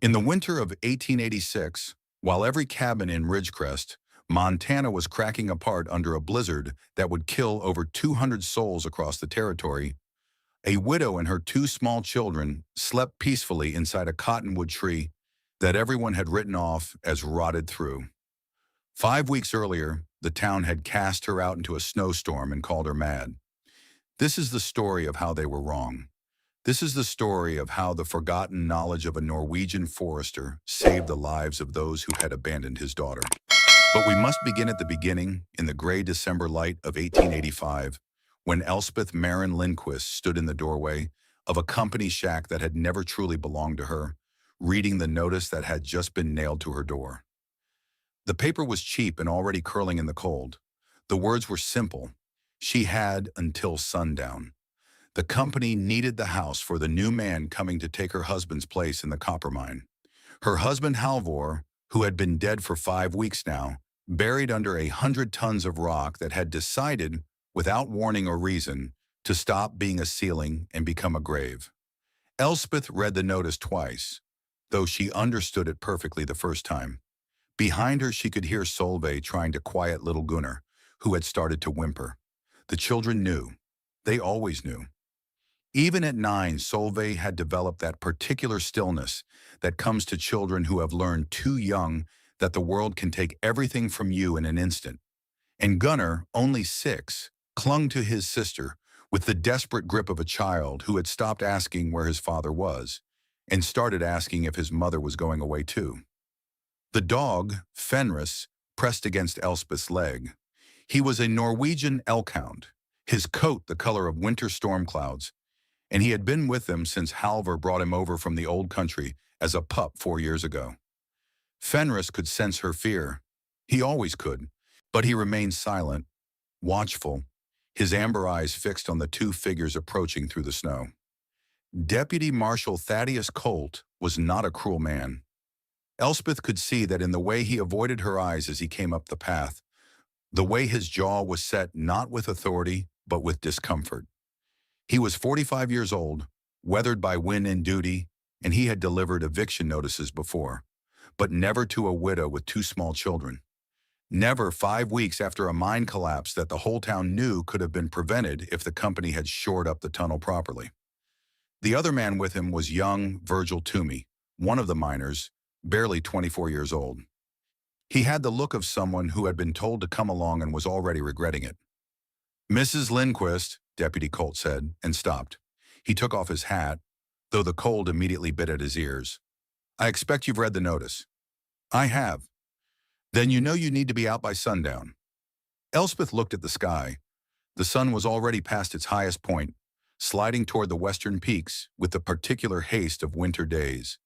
In the winter of 1886, while every cabin in Ridgecrest, Montana was cracking apart under a blizzard that would kill over 200 souls across the territory, a widow and her two small children slept peacefully inside a cottonwood tree that everyone had written off as rotted through. 5 weeks earlier, the town had cast her out into a snowstorm and called her mad. This is the story of how they were wrong. This is the story of how the forgotten knowledge of a Norwegian forester saved the lives of those who had abandoned his daughter. But we must begin at the beginning, in the gray December light of 1885, when Elspeth Maren Lindquist stood in the doorway of a company shack that had never truly belonged to her, reading the notice that had just been nailed to her door. The paper was cheap and already curling in the cold. The words were simple. She had until sundown. The company needed the house for the new man coming to take her husband's place in the copper mine. Her husband Halvor, who had been dead for 5 weeks now, buried under 100 tons of rock that had decided, without warning or reason, to stop being a ceiling and become a grave. Elspeth read the notice twice, though she understood it perfectly the first time. Behind her she could hear Solveig trying to quiet little Gunnar, who had started to whimper. The children knew. They always knew. Even at 9, Solveig had developed that particular stillness that comes to children who have learned too young that the world can take everything from you in an instant. And Gunnar, only 6, clung to his sister with the desperate grip of a child who had stopped asking where his father was and started asking if his mother was going away too. The dog, Fenris, pressed against Elspeth's leg. He was a Norwegian elkhound, his coat the color of winter storm clouds, and he had been with them since Halvor brought him over from the old country as a pup 4 years ago. Fenris could sense her fear. He always could, but he remained silent, watchful, his amber eyes fixed on the two figures approaching through the snow. Deputy Marshal Thaddeus Colt was not a cruel man. Elspeth could see that in the way he avoided her eyes as he came up the path, the way his jaw was set not with authority, but with discomfort. He was 45 years old, weathered by wind and duty, and he had delivered eviction notices before, but never to a widow with 2 small children. Never 5 weeks after a mine collapse that the whole town knew could have been prevented if the company had shored up the tunnel properly. The other man with him was young Virgil Toomey, one of the miners, barely 24 years old. He had the look of someone who had been told to come along and was already regretting it. "Mrs. Lindquist," Deputy Colt said, and stopped. He took off his hat, though the cold immediately bit at his ears. "I expect you've read the notice." "I have." "Then you know you need to be out by sundown." Elspeth looked at the sky. The sun was already past its highest point, sliding toward the western peaks with the particular haste of winter days.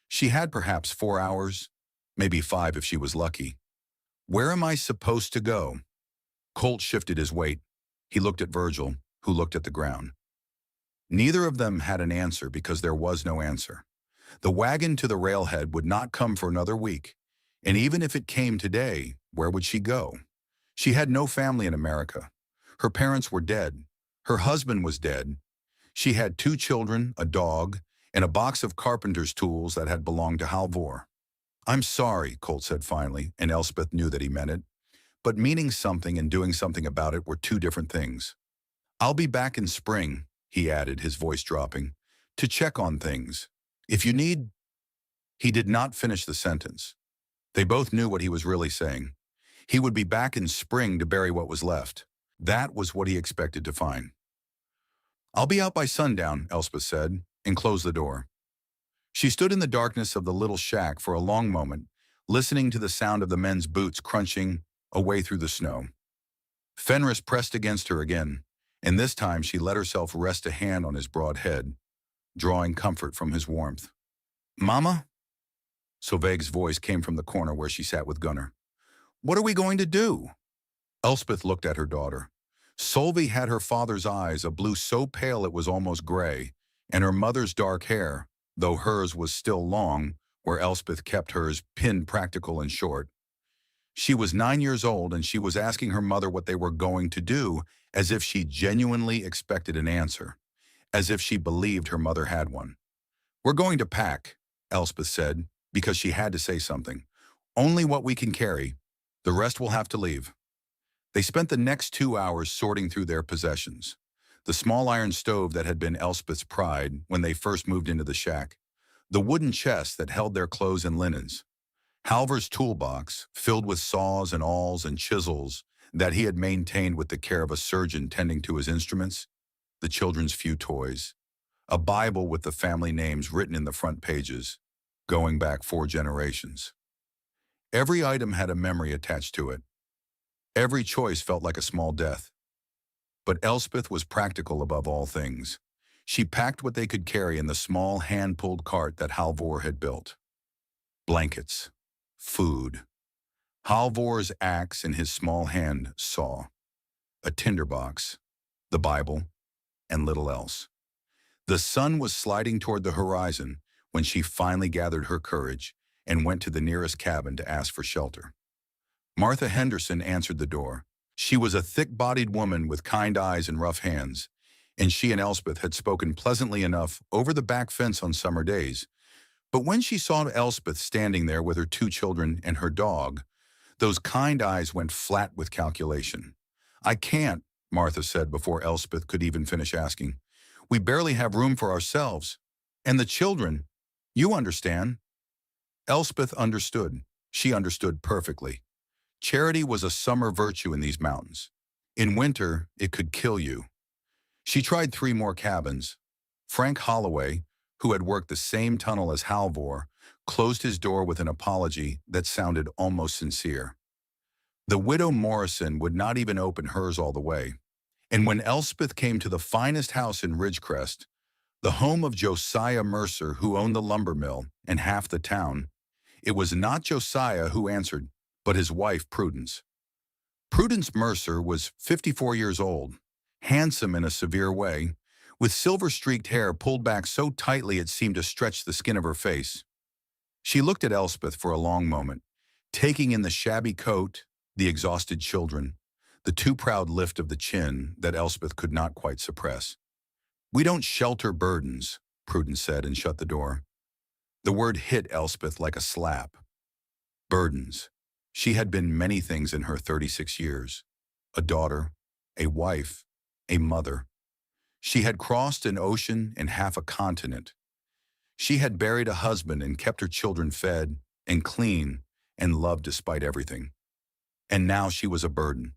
She had perhaps 4 hours, maybe 5 if she was lucky. "Where am I supposed to go?" Colt shifted his weight. He looked at Virgil, who looked at the ground. Neither of them had an answer because there was no answer. The wagon to the railhead would not come for another week, and even if it came today, where would she go? She had no family in America. Her parents were dead. Her husband was dead. She had 2 children, a dog, and a box of carpenter's tools that had belonged to Halvor. "I'm sorry," Colt said finally, and Elspeth knew that he meant it. But meaning something and doing something about it were 2 different things. "I'll be back in spring," he added, his voice dropping, "to check on things. If you need—" He did not finish the sentence. They both knew what he was really saying. He would be back in spring to bury what was left. That was what he expected to find. "I'll be out by sundown," Elspeth said, and closed the door. She stood in the darkness of the little shack for a long moment, listening to the sound of the men's boots crunching away through the snow. Fenris pressed against her again, and this time she let herself rest a hand on his broad head, drawing comfort from his warmth. "Mama?" Solveig's voice came from the corner where she sat with Gunnar. "What are we going to do?" Elspeth looked at her daughter. Solveig had her father's eyes, a blue so pale it was almost gray, and her mother's dark hair, though hers was still long, where Elspeth kept hers pinned practical and short. She was 9 years old, and she was asking her mother what they were going to do, as if she genuinely expected an answer, as if she believed her mother had one. "We're going to pack," Elspeth said, because she had to say something. Only what we can carry. The rest will have to leave. They spent the next 2 hours sorting through their possessions. The small iron stove that had been Elspeth's pride when they first moved into the shack. The wooden chest that held their clothes and linens. Halvor's toolbox, filled with saws and awls and chisels that he had maintained with the care of a surgeon tending to his instruments. The children's few toys. A Bible with the family names written in the front pages, going back 4 generations. Every item had a memory attached to it. Every choice felt like a small death. But Elspeth was practical above all things. She packed what they could carry in the small hand-pulled cart that Halvor had built. Blankets. Food. Halvor's axe in his small hand saw. A tinderbox. The Bible. And little else. The sun was sliding toward the horizon when she finally gathered her courage and went to the nearest cabin to ask for shelter. Martha Henderson answered the door. She was a thick-bodied woman with kind eyes and rough hands, and she and Elspeth had spoken pleasantly enough over the back fence on summer days. But when she saw Elspeth standing there with her 2 children and her dog, those kind eyes went flat with calculation. "I can't," Martha said before Elspeth could even finish asking. "We barely have room for ourselves. And the children. You understand." Elspeth understood. She understood perfectly. Charity was a summer virtue in these mountains. In winter, it could kill you. She tried 3 more cabins. Frank Holloway, who had worked the same tunnel as Halvor, closed his door with an apology that sounded almost sincere. The widow Morrison would not even open hers all the way. And when Elspeth came to the finest house in Ridgecrest, the home of Josiah Mercer, who owned the lumber mill and half the town, it was not Josiah who answered, but his wife, Prudence. Prudence Mercer was 54 years old, handsome in a severe way, with silver-streaked hair pulled back so tightly it seemed to stretch the skin of her face. She looked at Elspeth for a long moment, taking in the shabby coat, the exhausted children, the too proud lift of the chin that Elspeth could not quite suppress. "We don't shelter burdens," Prudence said and shut the door. The word hit Elspeth like a slap. Burdens. She had been many things in her 36 years. A daughter, a wife, a mother. She had crossed an ocean and half a continent. She had buried a husband and kept her children fed and clean and loved despite everything. And now she was a burden.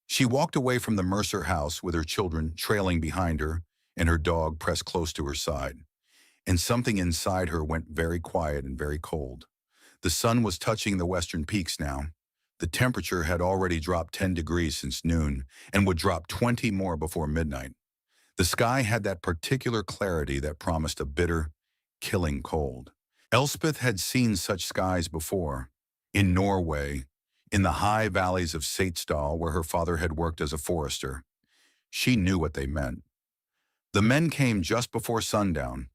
She walked away from the Mercer house with her children trailing behind her and her dog pressed close to her side. And something inside her went very quiet and very cold. The sun was touching the western peaks now. The temperature had already dropped 10 degrees since noon and would drop 20 more before midnight. The sky had that particular clarity that promised a bitter, killing cold. Elspeth had seen such skies before. In Norway, in the high valleys of Setesdal, where her father had worked as a forester. She knew what they meant. The men came just before sundown.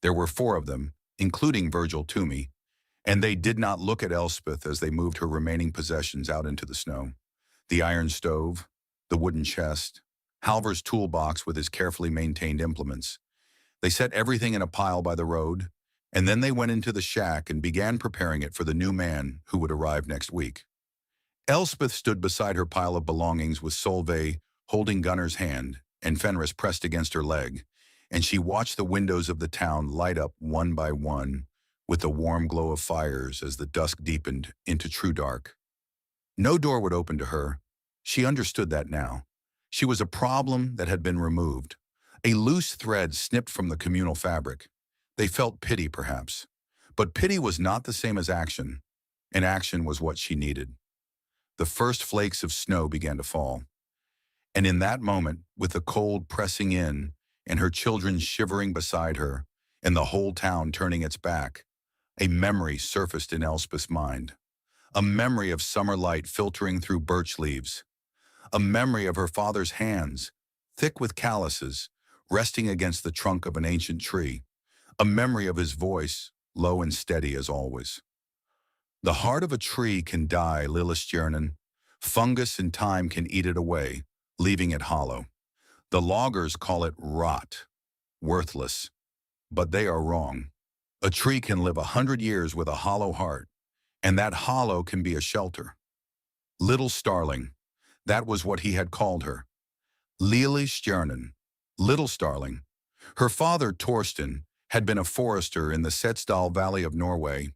There were 4 of them, including Virgil Toomey, and they did not look at Elspeth as they moved her remaining possessions out into the snow. The iron stove, the wooden chest, Halvor's toolbox with his carefully maintained implements. They set everything in a pile by the road, and then they went into the shack and began preparing it for the new man who would arrive next week. Elspeth stood beside her pile of belongings with Solveig holding Gunnar's hand and Fenris pressed against her leg, and she watched the windows of the town light up one by one with the warm glow of fires as the dusk deepened into true dark. No door would open to her. She understood that now. She was a problem that had been removed, a loose thread snipped from the communal fabric. They felt pity, perhaps. But pity was not the same as action, and action was what she needed. The first flakes of snow began to fall. And in that moment, with the cold pressing in, and her children shivering beside her, and the whole town turning its back, a memory surfaced in Elspeth's mind. A memory of summer light filtering through birch leaves. A memory of her father's hands, thick with calluses, resting against the trunk of an ancient tree. A memory of his voice, low and steady as always. The heart of a tree can die, Lillestjernen. Fungus and time can eat it away, leaving it hollow. The loggers call it rot, worthless. But they are wrong. A tree can live 100 years with a hollow heart, and that hollow can be a shelter. Little Starling, that was what he had called her. Lille Stjernen, Little Starling. Her father, Torsten, had been a forester in the Setesdal Valley of Norway,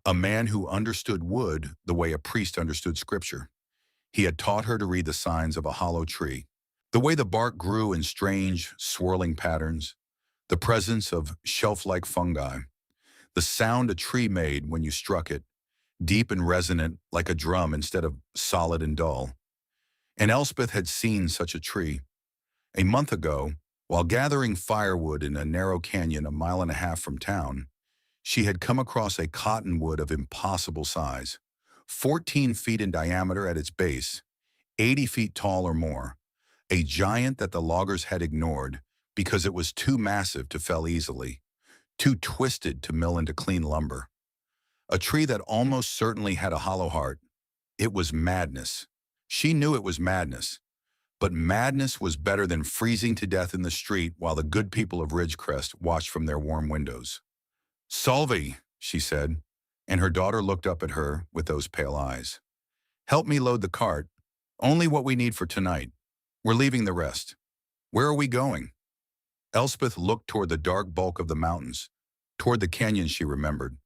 a man who understood wood the way a priest understood scripture. He had taught her to read the signs of a hollow tree, the way the bark grew in strange, swirling patterns, the presence of shelf-like fungi, the sound a tree made when you struck it, deep and resonant like a drum instead of solid and dull. And Elspeth had seen such a tree. A month ago, while gathering firewood in a narrow canyon a mile and a half from town, she had come across a cottonwood of impossible size, 14 feet in diameter at its base, 80 feet tall or more, a giant that the loggers had ignored because it was too massive to fell easily, too twisted to mill into clean lumber. A tree that almost certainly had a hollow heart. It was madness. She knew it was madness. But madness was better than freezing to death in the street while the good people of Ridgecrest watched from their warm windows. "Solveig," she said, and her daughter looked up at her with those pale eyes. "Help me load the cart. Only what we need for tonight. We're leaving the rest. Where are we going?" Elspeth looked toward the dark bulk of the mountains, toward the canyon she remembered.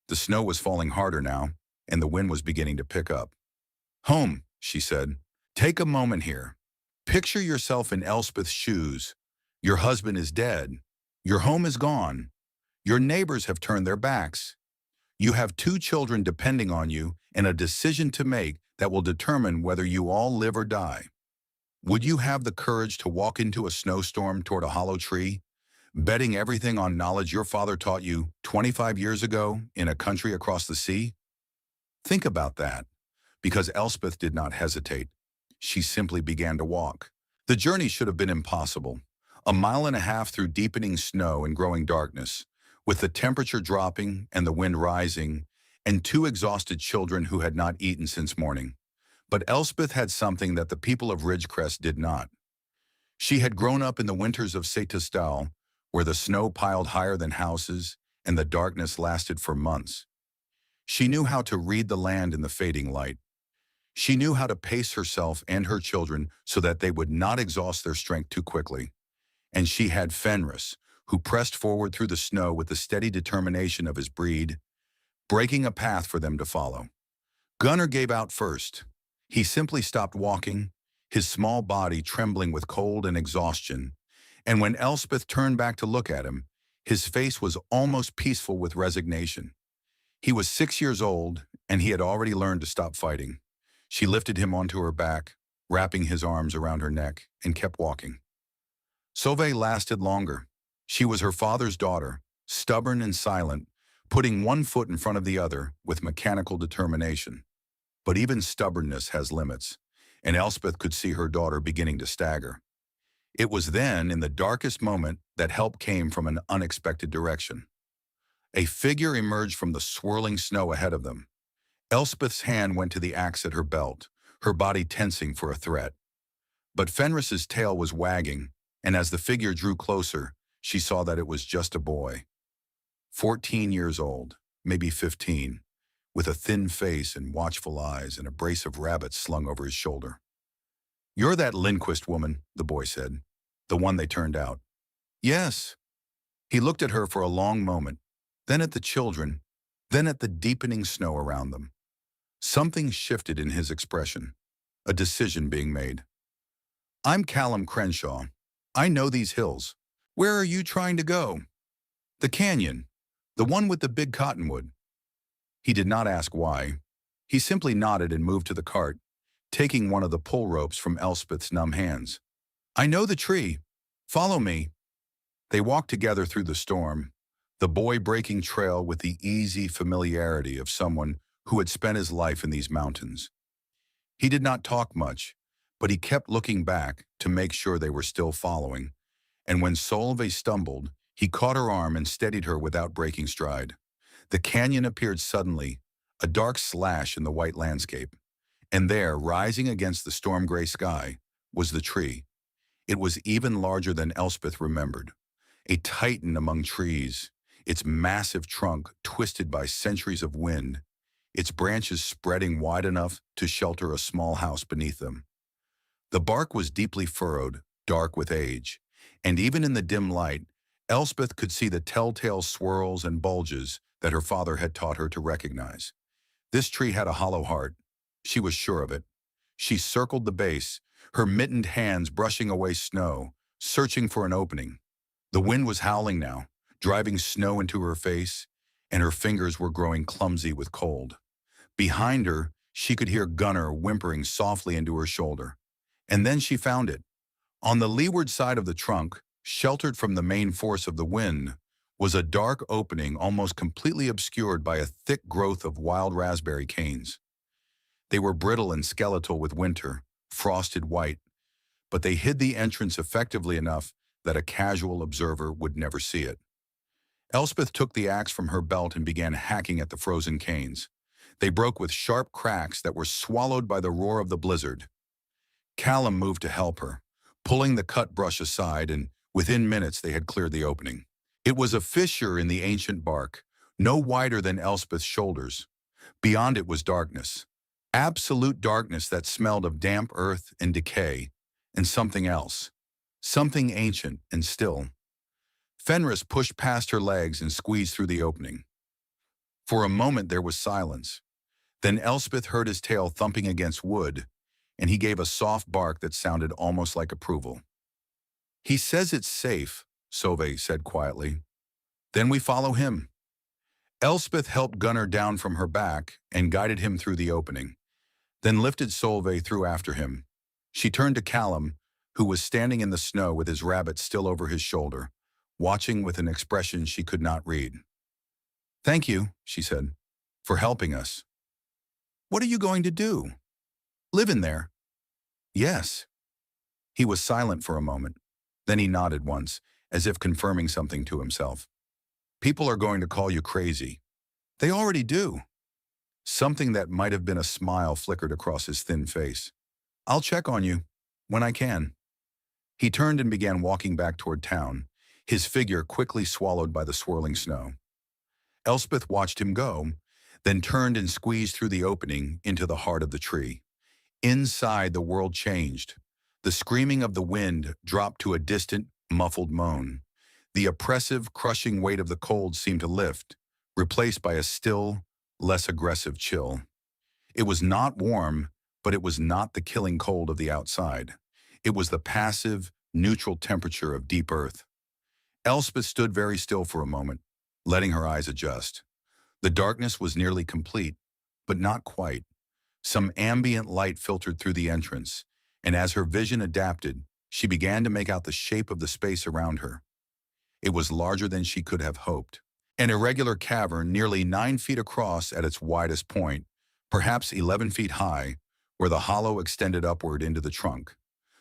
The snow was falling harder now, and the wind was beginning to pick up. "Home," she said. "Take a moment here. Picture yourself in Elspeth's shoes. Your husband is dead. Your home is gone. Your neighbors have turned their backs. You have 2 children depending on you and a decision to make that will determine whether you all live or die. Would you have the courage to walk into a snowstorm toward a hollow tree, betting everything on knowledge your father taught you 25 years ago in a country across the sea?" Think about that, because Elspeth did not hesitate. She simply began to walk. The journey should have been impossible. A mile and a half through deepening snow and growing darkness, with the temperature dropping and the wind rising, and 2 exhausted children who had not eaten since morning. But Elspeth had something that the people of Ridgecrest did not. She had grown up in the winters of Setesdal, where the snow piled higher than houses and the darkness lasted for months. She knew how to read the land in the fading light. She knew how to pace herself and her children so that they would not exhaust their strength too quickly. And she had Fenris, who pressed forward through the snow with the steady determination of his breed, breaking a path for them to follow. Gunnar gave out first. He simply stopped walking, his small body trembling with cold and exhaustion, and when Elspeth turned back to look at him, his face was almost peaceful with resignation. He was 6 years old, and he had already learned to stop fighting. She lifted him onto her back, wrapping his arms around her neck, and kept walking. Solveig lasted longer. She was her father's daughter, stubborn and silent, putting one foot in front of the other with mechanical determination. But even stubbornness has limits, and Elspeth could see her daughter beginning to stagger. It was then, in the darkest moment, that help came from an unexpected direction. A figure emerged from the swirling snow ahead of them. Elspeth's hand went to the axe at her belt, her body tensing for a threat. But Fenris's tail was wagging, and as the figure drew closer, she saw that it was just a boy. 14 years old, maybe 15, with a thin face and watchful eyes and a brace of rabbits slung over his shoulder. "You're that Lindquist woman," the boy said, "the one they turned out." "Yes." He looked at her for a long moment, then at the children, then at the deepening snow around them. Something shifted in his expression, a decision being made. "I'm Callum Crenshaw. I know these hills. Where are you trying to go?" "The canyon, the one with the big cottonwood." He did not ask why. He simply nodded and moved to the cart, taking one of the pull ropes from Elspeth's numb hands. "I know the tree. Follow me." They walked together through the storm, the boy breaking trail with the easy familiarity of someone who had spent his life in these mountains. He did not talk much, but he kept looking back to make sure they were still following, and when Solveig stumbled, he caught her arm and steadied her without breaking stride. The canyon appeared suddenly, a dark slash in the white landscape, and there, rising against the storm-gray sky, was the tree. It was even larger than Elspeth remembered, a titan among trees, its massive trunk twisted by centuries of wind, its branches spreading wide enough to shelter a small house beneath them. The bark was deeply furrowed, dark with age, and even in the dim light, Elspeth could see the telltale swirls and bulges that her father had taught her to recognize. This tree had a hollow heart. She was sure of it. She circled the base, her mittened hands brushing away snow, searching for an opening. The wind was howling now, driving snow into her face, and her fingers were growing clumsy with cold. Behind her, she could hear Gunnar whimpering softly into her shoulder. And then she found it. On the leeward side of the trunk, sheltered from the main force of the wind, was a dark opening almost completely obscured by a thick growth of wild raspberry canes. They were brittle and skeletal with winter, frosted white, but they hid the entrance effectively enough that a casual observer would never see it. Elspeth took the axe from her belt and began hacking at the frozen canes. They broke with sharp cracks that were swallowed by the roar of the blizzard. Callum moved to help her, pulling the cut brush aside, and within minutes they had cleared the opening. It was a fissure in the ancient bark, no wider than Elspeth's shoulders. Beyond it was darkness. Absolute darkness that smelled of damp earth and decay, and something else. Something ancient and still. Fenris pushed past her legs and squeezed through the opening. For a moment there was silence. Then Elspeth heard his tail thumping against wood, and he gave a soft bark that sounded almost like approval. "He says it's safe," Solveig said quietly. "Then we follow him." Elspeth helped Gunnar down from her back and guided him through the opening, then lifted Solveig through after him. She turned to Callum, who was standing in the snow with his rabbit still over his shoulder, watching with an expression she could not read. "Thank you," she said, "for helping us." "What are you going to do? Live in there?" "Yes." He was silent for a moment. Then he nodded once, as if confirming something to himself. "People are going to call you crazy. They already do." Something that might have been a smile flickered across his thin face. "I'll check on you, when I can." He turned and began walking back toward town, his figure quickly swallowed by the swirling snow. Elspeth watched him go, then turned and squeezed through the opening into the heart of the tree. Inside, the world changed. The screaming of the wind dropped to a distant, muffled moan. The oppressive, crushing weight of the cold seemed to lift, replaced by a still, less aggressive chill. It was not warm, but it was not the killing cold of the outside. It was the passive, neutral temperature of deep earth. Elspeth stood very still for a moment, letting her eyes adjust. The darkness was nearly complete, but not quite. Some ambient light filtered through the entrance, and as her vision adapted, she began to make out the shape of the space around her. It was larger than she could have hoped. An irregular cavern nearly 9 feet across at its widest point, perhaps 11 feet high, where the hollow extended upward into the trunk.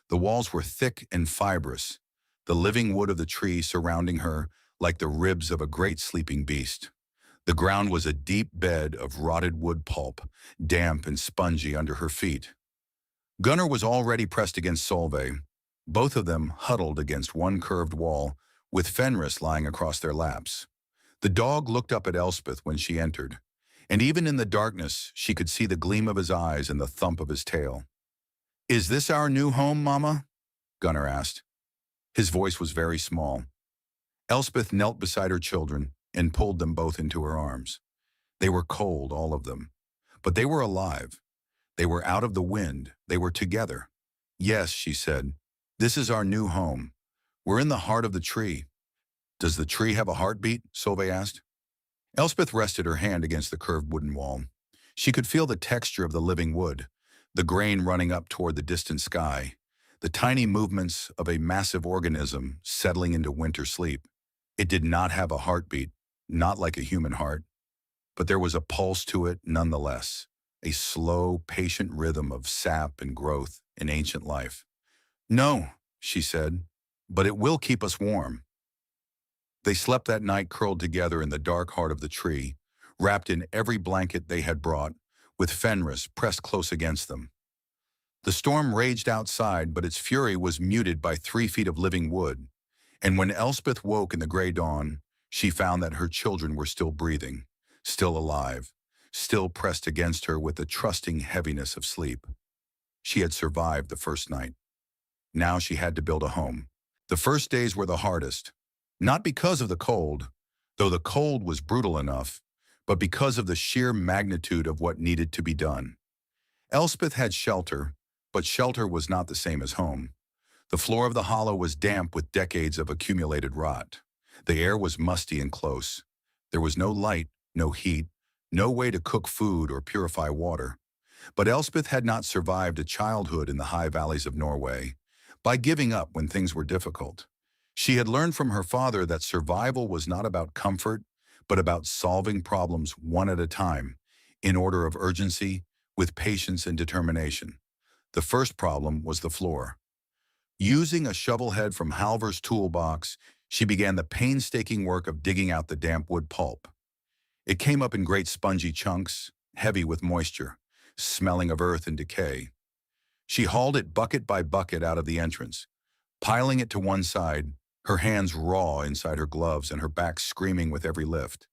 The walls were thick and fibrous, the living wood of the tree surrounding her like the ribs of a great sleeping beast. The ground was a deep bed of rotted wood pulp, damp and spongy under her feet. Gunnar was already pressed against Solveig, both of them huddled against one curved wall, with Fenris lying across their laps. The dog looked up at Elspeth when she entered, and even in the darkness she could see the gleam of his eyes and the thump of his tail. "Is this our new home, Mama?" Gunnar asked. His voice was very small. Elspeth knelt beside her children and pulled them both into her arms. They were cold, all of them, but they were alive. They were out of the wind. They were together. "Yes," she said, "this is our new home. We're in the heart of the tree." "Does the tree have a heartbeat?" Solveig asked. Elspeth rested her hand against the curved wooden wall. She could feel the texture of the living wood, the grain running up toward the distant sky, the tiny movements of a massive organism settling into winter sleep. It did not have a heartbeat, not like a human heart, but there was a pulse to it nonetheless, a slow, patient rhythm of sap and growth in ancient life. "No," she said, "but it will keep us warm." They slept that night curled together in the dark heart of the tree, wrapped in every blanket they had brought, with Fenris pressed close against them. The storm raged outside, but its fury was muted by 3 feet of living wood, and when Elspeth woke in the gray dawn, She found that her children were still breathing, still alive, still pressed against her with the trusting heaviness of sleep. She had survived the first night. Now she had to build a home. The first days were the hardest, not because of the cold, though the cold was brutal enough, but because of the sheer magnitude of what needed to be done. Elspeth had shelter, but shelter was not the same as home. The floor of the hollow was damp with decades of accumulated rot. The air was musty and close. There was no light, no heat, no way to cook food or purify water. But Elspeth had not survived a childhood in the high valleys of Norway by giving up when things were difficult. She had learned from her father that survival was not about comfort, but about solving problems one at a time, in order of urgency, with patience and determination. The first problem was the floor. Using a shovel head from Halvor's toolbox, she began the painstaking work of digging out the damp wood pulp. It came up in great spongy chunks, heavy with moisture, smelling of earth and decay. She hauled it bucket by bucket out of the entrance, piling it to one side, her hands raw inside her gloves and her back screaming with every lift.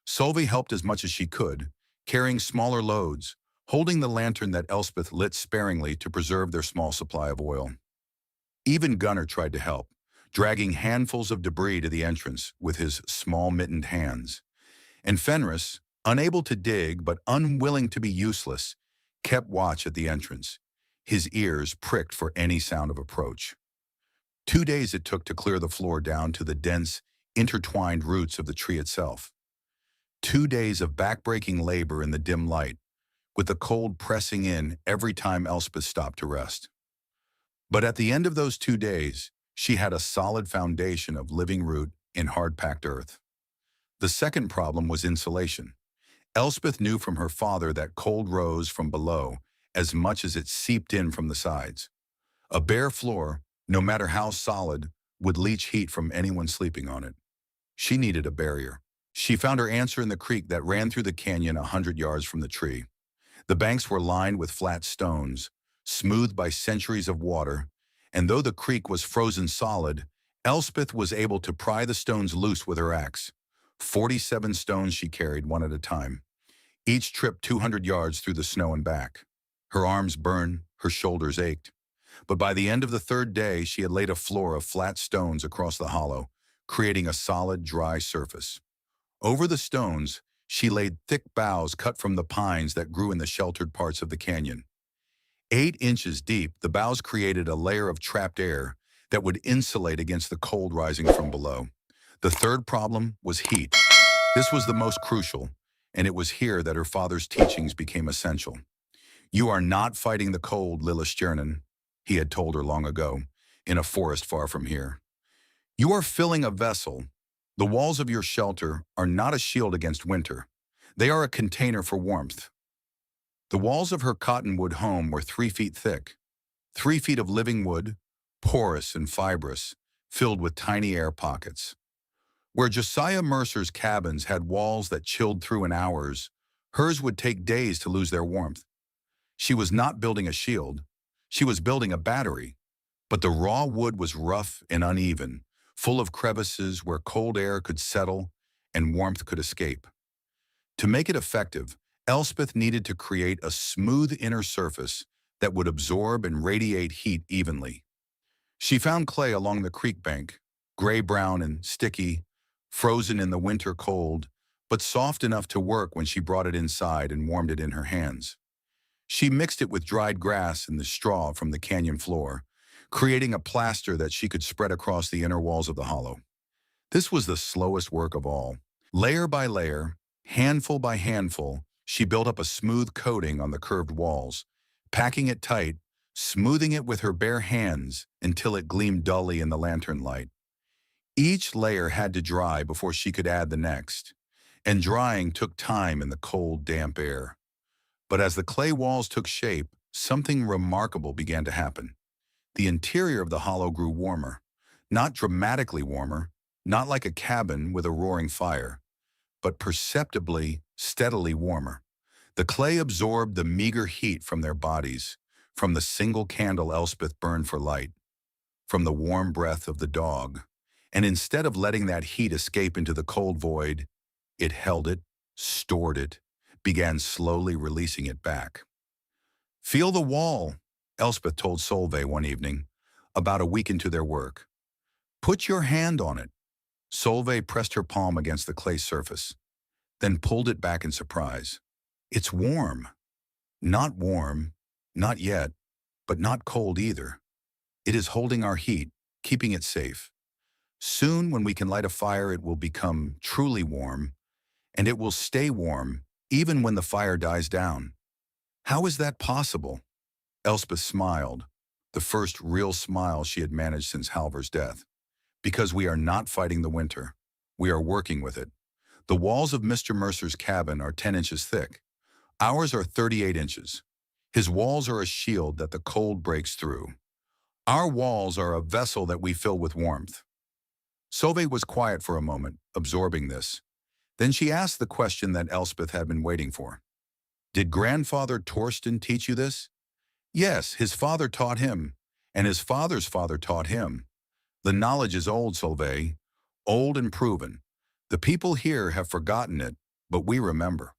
Solveig helped as much as she could, carrying smaller loads, holding the lantern that Elspeth lit sparingly to preserve their small supply of oil. Even Gunnar tried to help, dragging handfuls of debris to the entrance with his small mittened hands. And Fenris, unable to dig but unwilling to be useless, kept watch at the entrance, his ears pricked for any sound of approach. 2 days it took to clear the floor down to the dense, intertwined roots of the tree itself. 2 days of backbreaking labor in the dim light, with the cold pressing in every time Elspeth stopped to rest. But at the end of those 2 days, she had a solid foundation of living root in hard-packed earth. The second problem was insulation. Elspeth knew from her father that cold rose from below as much as it seeped in from the sides. A bare floor, no matter how solid, would leach heat from anyone sleeping on it. She needed a barrier. She found her answer in the creek that ran through the canyon 100 yards from the tree. The banks were lined with flat stones, smoothed by centuries of water, and though the creek was frozen solid, Elspeth was able to pry the stones loose with her axe. 47 stones she carried one at a time. Each trip 200 yards through the snow and back. Her arms burned, her shoulders ached. But by the end of the third day, she had laid a floor of flat stones across the hollow, creating a solid, dry surface. Over the stones, she laid thick boughs cut from the pines that grew in the sheltered parts of the canyon. 8 inches deep, the boughs created a layer of trapped air that would insulate against the cold rising from below. The third problem was heat. This was the most crucial, and it was here that her father's teachings became essential. "You are not fighting the cold, Lilla Stjernen," he had told her long ago, in a forest far from here. "You are filling a vessel. The walls of your shelter are not a shield against winter. They are a container for warmth." The walls of her cottonwood home were 3 feet thick, 3 feet of living wood, porous and fibrous, filled with tiny air pockets. Where Josiah Mercer's cabins had walls that chilled through in hours, hers would take days to lose their warmth. She was not building a shield. She was building a battery. But the raw wood was rough and uneven, full of crevices where cold air could settle and warmth could escape. To make it effective, Elspeth needed to create a smooth inner surface that would absorb and radiate heat evenly. She found clay along the creek bank, gray-brown and sticky, frozen in the winter cold, but soft enough to work when she brought it inside and warmed it in her hands. She mixed it with dried grass and the straw from the canyon floor, creating a plaster that she could spread across the inner walls of the hollow. This was the slowest work of all. Layer by layer, handful by handful, she built up a smooth coating on the curved walls, packing it tight, smoothing it with her bare hands until it gleamed dully in the lantern light. Each layer had to dry before she could add the next, and drying took time in the cold, damp air. But as the clay walls took shape, something remarkable began to happen. The interior of the hollow grew warmer, not dramatically warmer, not like a cabin with a roaring fire, but perceptibly, steadily warmer. The clay absorbed the meager heat from their bodies, from the single candle Elspeth burned for light, from the warm breath of the dog, And instead of letting that heat escape into the cold void, it held it, stored it, began slowly releasing it back. "Feel the wall," Elspeth told Solveig one evening, about a week into their work. "Put your hand on it." Solveig pressed her palm against the clay surface, then pulled it back in surprise. "It's warm." "Not warm, not yet, but not cold either. It is holding our heat, keeping it safe. Soon, when we can light a fire, it will become truly warm, and it will stay warm even when the fire dies down." "How is that possible?" Elspeth smiled, the first real smile she had managed since Halvor's death. "Because we are not fighting the winter. We are working with it. The walls of Mr. Mercer's cabin are 10 inches thick. Ours are 38 inches. His walls are a shield that the cold breaks through. Our walls are a vessel that we fill with warmth." Solveig was quiet for a moment, absorbing this. Then she asked the question that Elspeth had been waiting for. "Did Grandfather Torsten teach you this?" "Yes, his father taught him, and his father's father taught him. The knowledge is old, Solveig, old and proven. The people here have forgotten it, but we remember."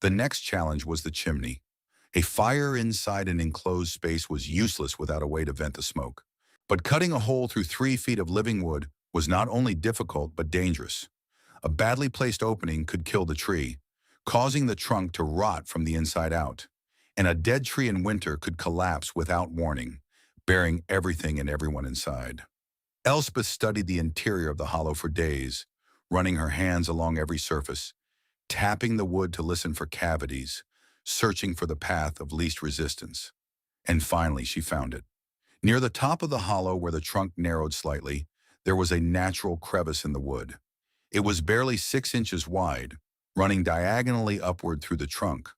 The next challenge was the chimney. A fire inside an enclosed space was useless without a way to vent the smoke. But cutting a hole through 3 feet of living wood was not only difficult but dangerous. A badly placed opening could kill the tree, causing the trunk to rot from the inside out. And a dead tree in winter could collapse without warning, burying everything and everyone inside. Elspeth studied the interior of the hollow for days, running her hands along every surface, tapping the wood to listen for cavities, searching for the path of least resistance. And finally, she found it. Near the top of the hollow, where the trunk narrowed slightly, there was a natural crevice in the wood. It was barely 6 inches wide, running diagonally upward through the trunk,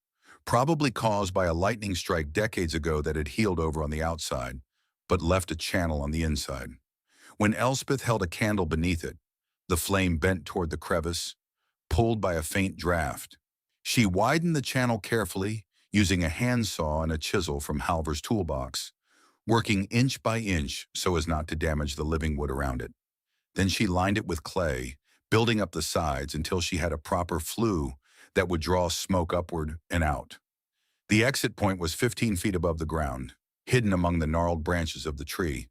probably caused by a lightning strike decades ago that had healed over on the outside, but left a channel on the inside. When Elspeth held a candle beneath it, the flame bent toward the crevice, pulled by a faint draft. She widened the channel carefully, using a handsaw and a chisel from Halvor's toolbox, working inch by inch so as not to damage the living wood around it. Then she lined it with clay, building up the sides until she had a proper flue that would draw smoke upward and out. The exit point was 15 feet above the ground, hidden among the gnarled branches of the tree.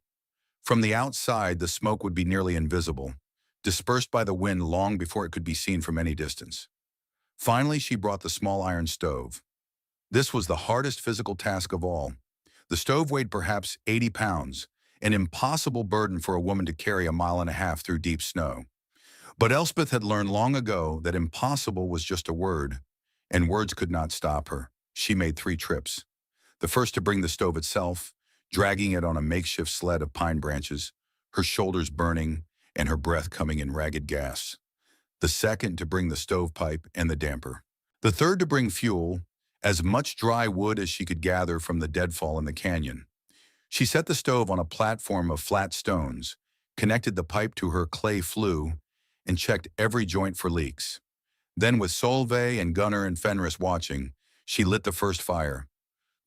From the outside, the smoke would be nearly invisible, dispersed by the wind long before it could be seen from any distance. Finally, she brought the small iron stove. This was the hardest physical task of all. The stove weighed perhaps 80 pounds, an impossible burden for a woman to carry a mile and a half through deep snow. But Elspeth had learned long ago that impossible was just a word, and words could not stop her. She made 3 trips. The first to bring the stove itself, dragging it on a makeshift sled of pine branches, her shoulders burning and her breath coming in ragged gasps. The second to bring the stovepipe and the damper. The third to bring fuel, as much dry wood as she could gather from the deadfall in the canyon. She set the stove on a platform of flat stones, connected the pipe to her clay flue, and checked every joint for leaks. Then, with Solveig and Gunnar and Fenris watching, she lit the first fire.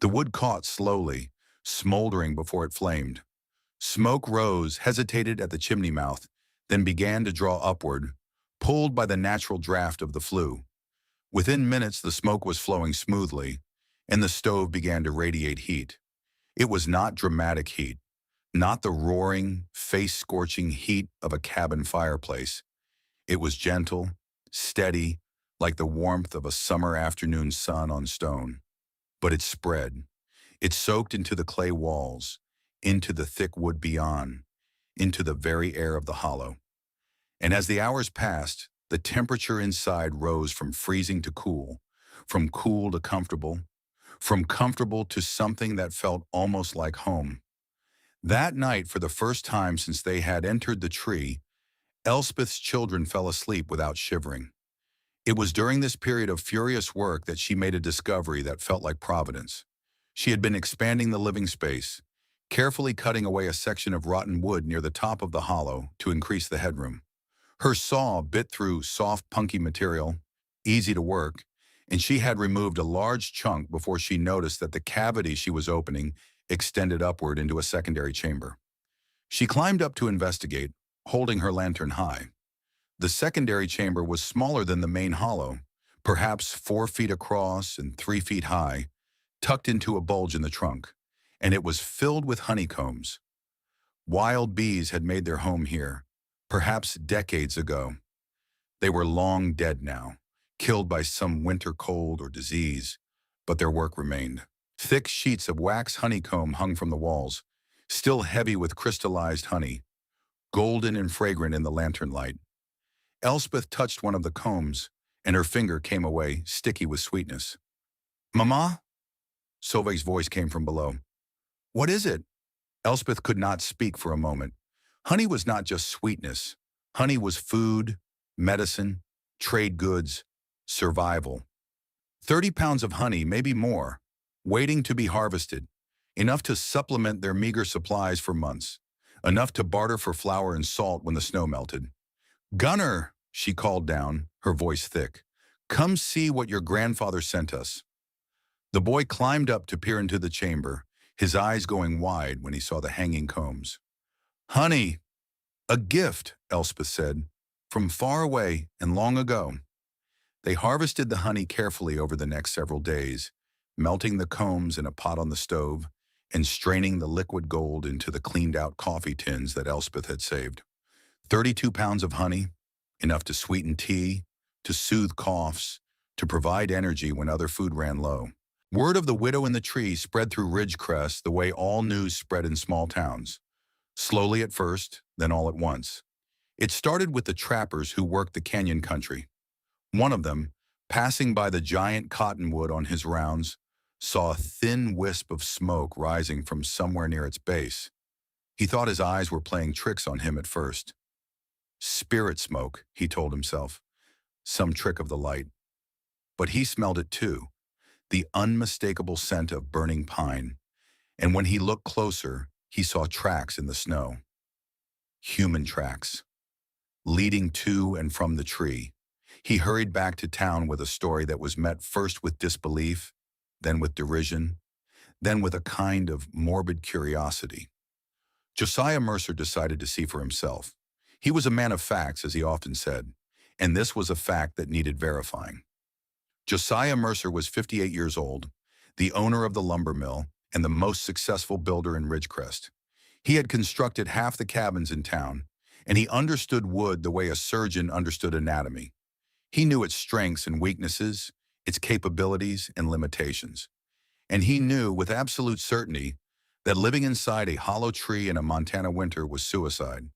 The wood caught slowly, smoldering before it flamed. Smoke rose, hesitated at the chimney mouth, then began to draw upward, pulled by the natural draft of the flue. Within minutes, the smoke was flowing smoothly, and the stove began to radiate heat. It was not dramatic heat, not the roaring, face-scorching heat of a cabin fireplace. It was gentle, steady, like the warmth of a summer afternoon sun on stone. But it spread. It soaked into the clay walls, into the thick wood beyond, into the very air of the hollow. And as the hours passed, the temperature inside rose from freezing to cool, from cool to comfortable, from comfortable to something that felt almost like home. That night, for the first time since they had entered the tree, Elspeth's children fell asleep without shivering. It was during this period of furious work that she made a discovery that felt like providence. She had been expanding the living space, carefully cutting away a section of rotten wood near the top of the hollow to increase the headroom. Her saw bit through soft, punky material, easy to work, and she had removed a large chunk before she noticed that the cavity she was opening extended upward into a secondary chamber. She climbed up to investigate, holding her lantern high. The secondary chamber was smaller than the main hollow, perhaps 4 feet across and 3 feet high, tucked into a bulge in the trunk, and it was filled with honeycombs. Wild bees had made their home here, perhaps decades ago. They were long dead now, killed by some winter cold or disease, but their work remained. Thick sheets of wax honeycomb hung from the walls, still heavy with crystallized honey, golden and fragrant in the lantern light. Elspeth touched one of the combs, and her finger came away, sticky with sweetness. "Mama?" Solveig's voice came from below. "What is it?" Elspeth could not speak for a moment. Honey was not just sweetness. Honey was food, medicine, trade goods, survival. 30 pounds of honey, maybe more, waiting to be harvested, enough to supplement their meager supplies for months, enough to barter for flour and salt when the snow melted. "Gunnar," she called down, her voice thick, "come see what your grandfather sent us." The boy climbed up to peer into the chamber, his eyes going wide when he saw the hanging combs. "Honey, a gift," Elspeth said, "from far away and long ago." They harvested the honey carefully over the next several days, melting the combs in a pot on the stove and straining the liquid gold into the cleaned-out coffee tins that Elspeth had saved. 32 pounds of honey, enough to sweeten tea, to soothe coughs, to provide energy when other food ran low. Word of the widow in the tree spread through Ridgecrest the way all news spread in small towns. Slowly at first, then all at once. It started with the trappers who worked the canyon country. One of them, passing by the giant cottonwood on his rounds, saw a thin wisp of smoke rising from somewhere near its base. He thought his eyes were playing tricks on him at first. Spirit smoke, he told himself. Some trick of the light. But he smelled it too, the unmistakable scent of burning pine. And when he looked closer, he saw tracks in the snow. Human tracks, leading to and from the tree. He hurried back to town with a story that was met first with disbelief, then with derision, then with a kind of morbid curiosity. Josiah Mercer decided to see for himself. He was a man of facts, as he often said, and this was a fact that needed verifying. Josiah Mercer was 58 years old, the owner of the lumber mill and the most successful builder in Ridgecrest. He had constructed half the cabins in town, and he understood wood the way a surgeon understood anatomy. He knew its strengths and weaknesses, its capabilities and limitations. And he knew with absolute certainty that living inside a hollow tree in a Montana winter was suicide.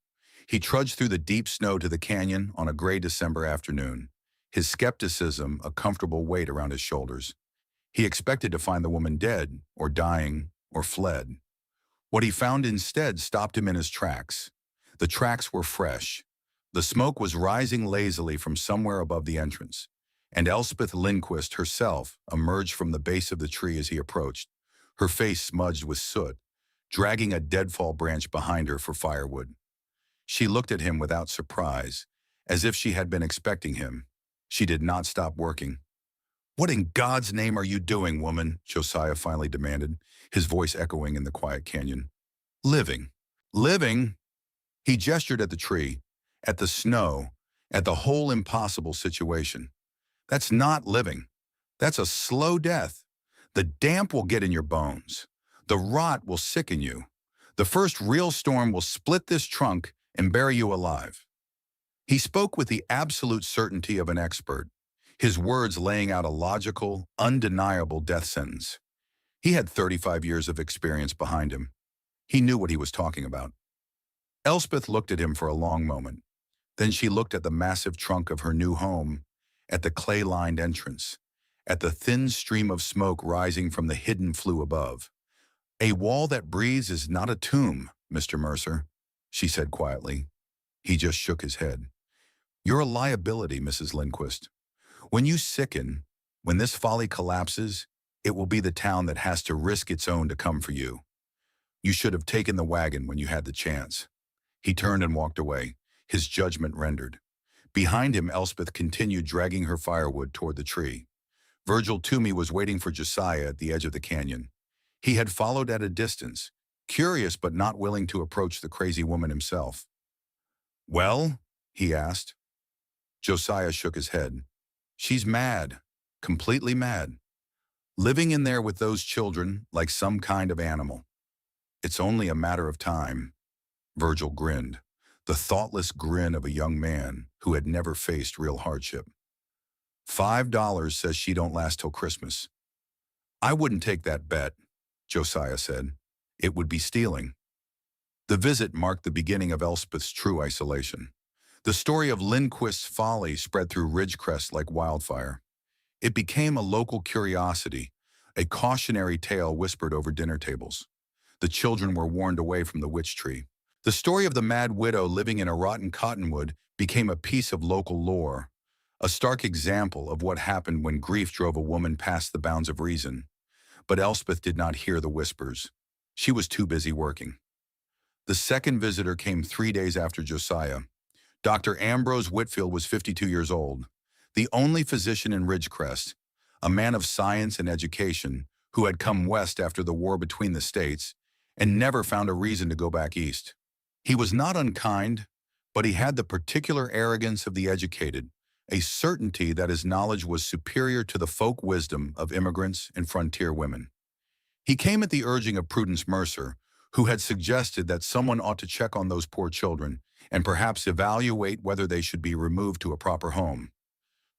He trudged through the deep snow to the canyon on a gray December afternoon, his skepticism a comfortable weight around his shoulders. He expected to find the woman dead, or dying, or fled. What he found instead stopped him in his tracks. The tracks were fresh. The smoke was rising lazily from somewhere above the entrance, and Elspeth Lindquist herself emerged from the base of the tree as he approached, her face smudged with soot, dragging a deadfall branch behind her for firewood. She looked at him without surprise, as if she had been expecting him. She did not stop working. "What in God's name are you doing, woman?" Josiah finally demanded, his voice echoing in the quiet canyon. "Living." "Living?" He gestured at the tree, at the snow, at the whole impossible situation. "That's not living. That's a slow death. The damp will get in your bones. The rot will sicken you. The first real storm will split this trunk and bury you alive." He spoke with the absolute certainty of an expert, his words laying out a logical, undeniable death sentence. He had 35 years of experience behind him. He knew what he was talking about. Elspeth looked at him for a long moment. Then she looked at the massive trunk of her new home, at the clay-lined entrance, at the thin stream of smoke rising from the hidden flue above. "A wall that breathes is not a tomb, Mr. Mercer," she said quietly. He just shook his head. "You're a liability, Mrs. Lindquist. When you sicken, when this folly collapses, it will be the town that has to risk its own to come for you. You should have taken the wagon when you had the chance." He turned and walked away, his judgment rendered. Behind him, Elspeth continued dragging her firewood toward the tree. Virgil Toomey was waiting for Josiah at the edge of the canyon. He had followed at a distance, curious but not willing to approach the crazy woman himself. Well? He asked. Josiah shook his head. She's mad. Completely mad. Living in there with those children like some kind of animal. It's only a matter of time. Virgil grinned, the thoughtless grin of a young man who had never faced real hardship. $5 says she don't last till Christmas. I wouldn't take that bet, Josiah said. It would be stealing. The visit marked the beginning of Elspeth's true isolation. The story of Lindquist's folly spread through Ridgecrest like wildfire. It became a local curiosity, a cautionary tale whispered over dinner tables. The children were warned away from the witch tree. The story of the mad widow living in a rotten cottonwood became a piece of local lore, a stark example of what happened when grief drove a woman past the bounds of reason. But Elspeth did not hear the whispers. She was too busy working. The second visitor came 3 days after Josiah. Dr. Ambrose Whitfield was 52 years old, the only physician in Ridgecrest, a man of science and education who had come west after the war between the states and never found a reason to go back east. He was not unkind, but he had the particular arrogance of the educated, a certainty that his knowledge was superior to the folk wisdom of immigrants and frontier women. He came at the urging of Prudence Mercer, who had suggested that someone ought to check on those poor children and perhaps evaluate whether they should be removed to a proper home.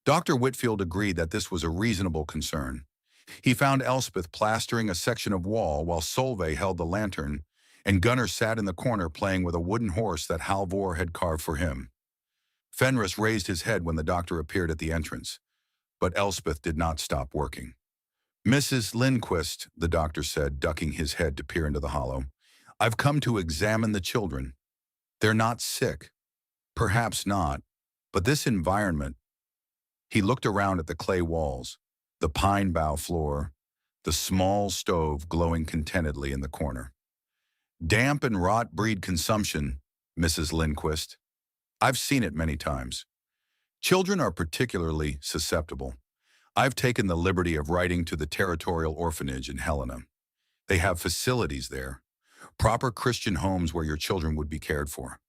Dr. Whitfield agreed that this was a reasonable concern. He found Elspeth plastering a section of wall while Solveig held the lantern, and Gunnar sat in the corner playing with a wooden horse that Halvor had carved for him. Fenris raised his head when the doctor appeared at the entrance, but Elspeth did not stop working. Mrs. Lindquist, the doctor said, ducking his head to peer into the hollow, I've come to examine the children. They're not sick. Perhaps not, but this environment. He looked around at the clay walls, the pine bough floor, the small stove glowing contentedly in the corner. Damp and rot breed consumption, Mrs. Lindquist. I've seen it many times. Children are particularly susceptible. I've taken the liberty of writing to the Territorial Orphanage in Helena. They have facilities there, proper Christian homes where your children would be cared for.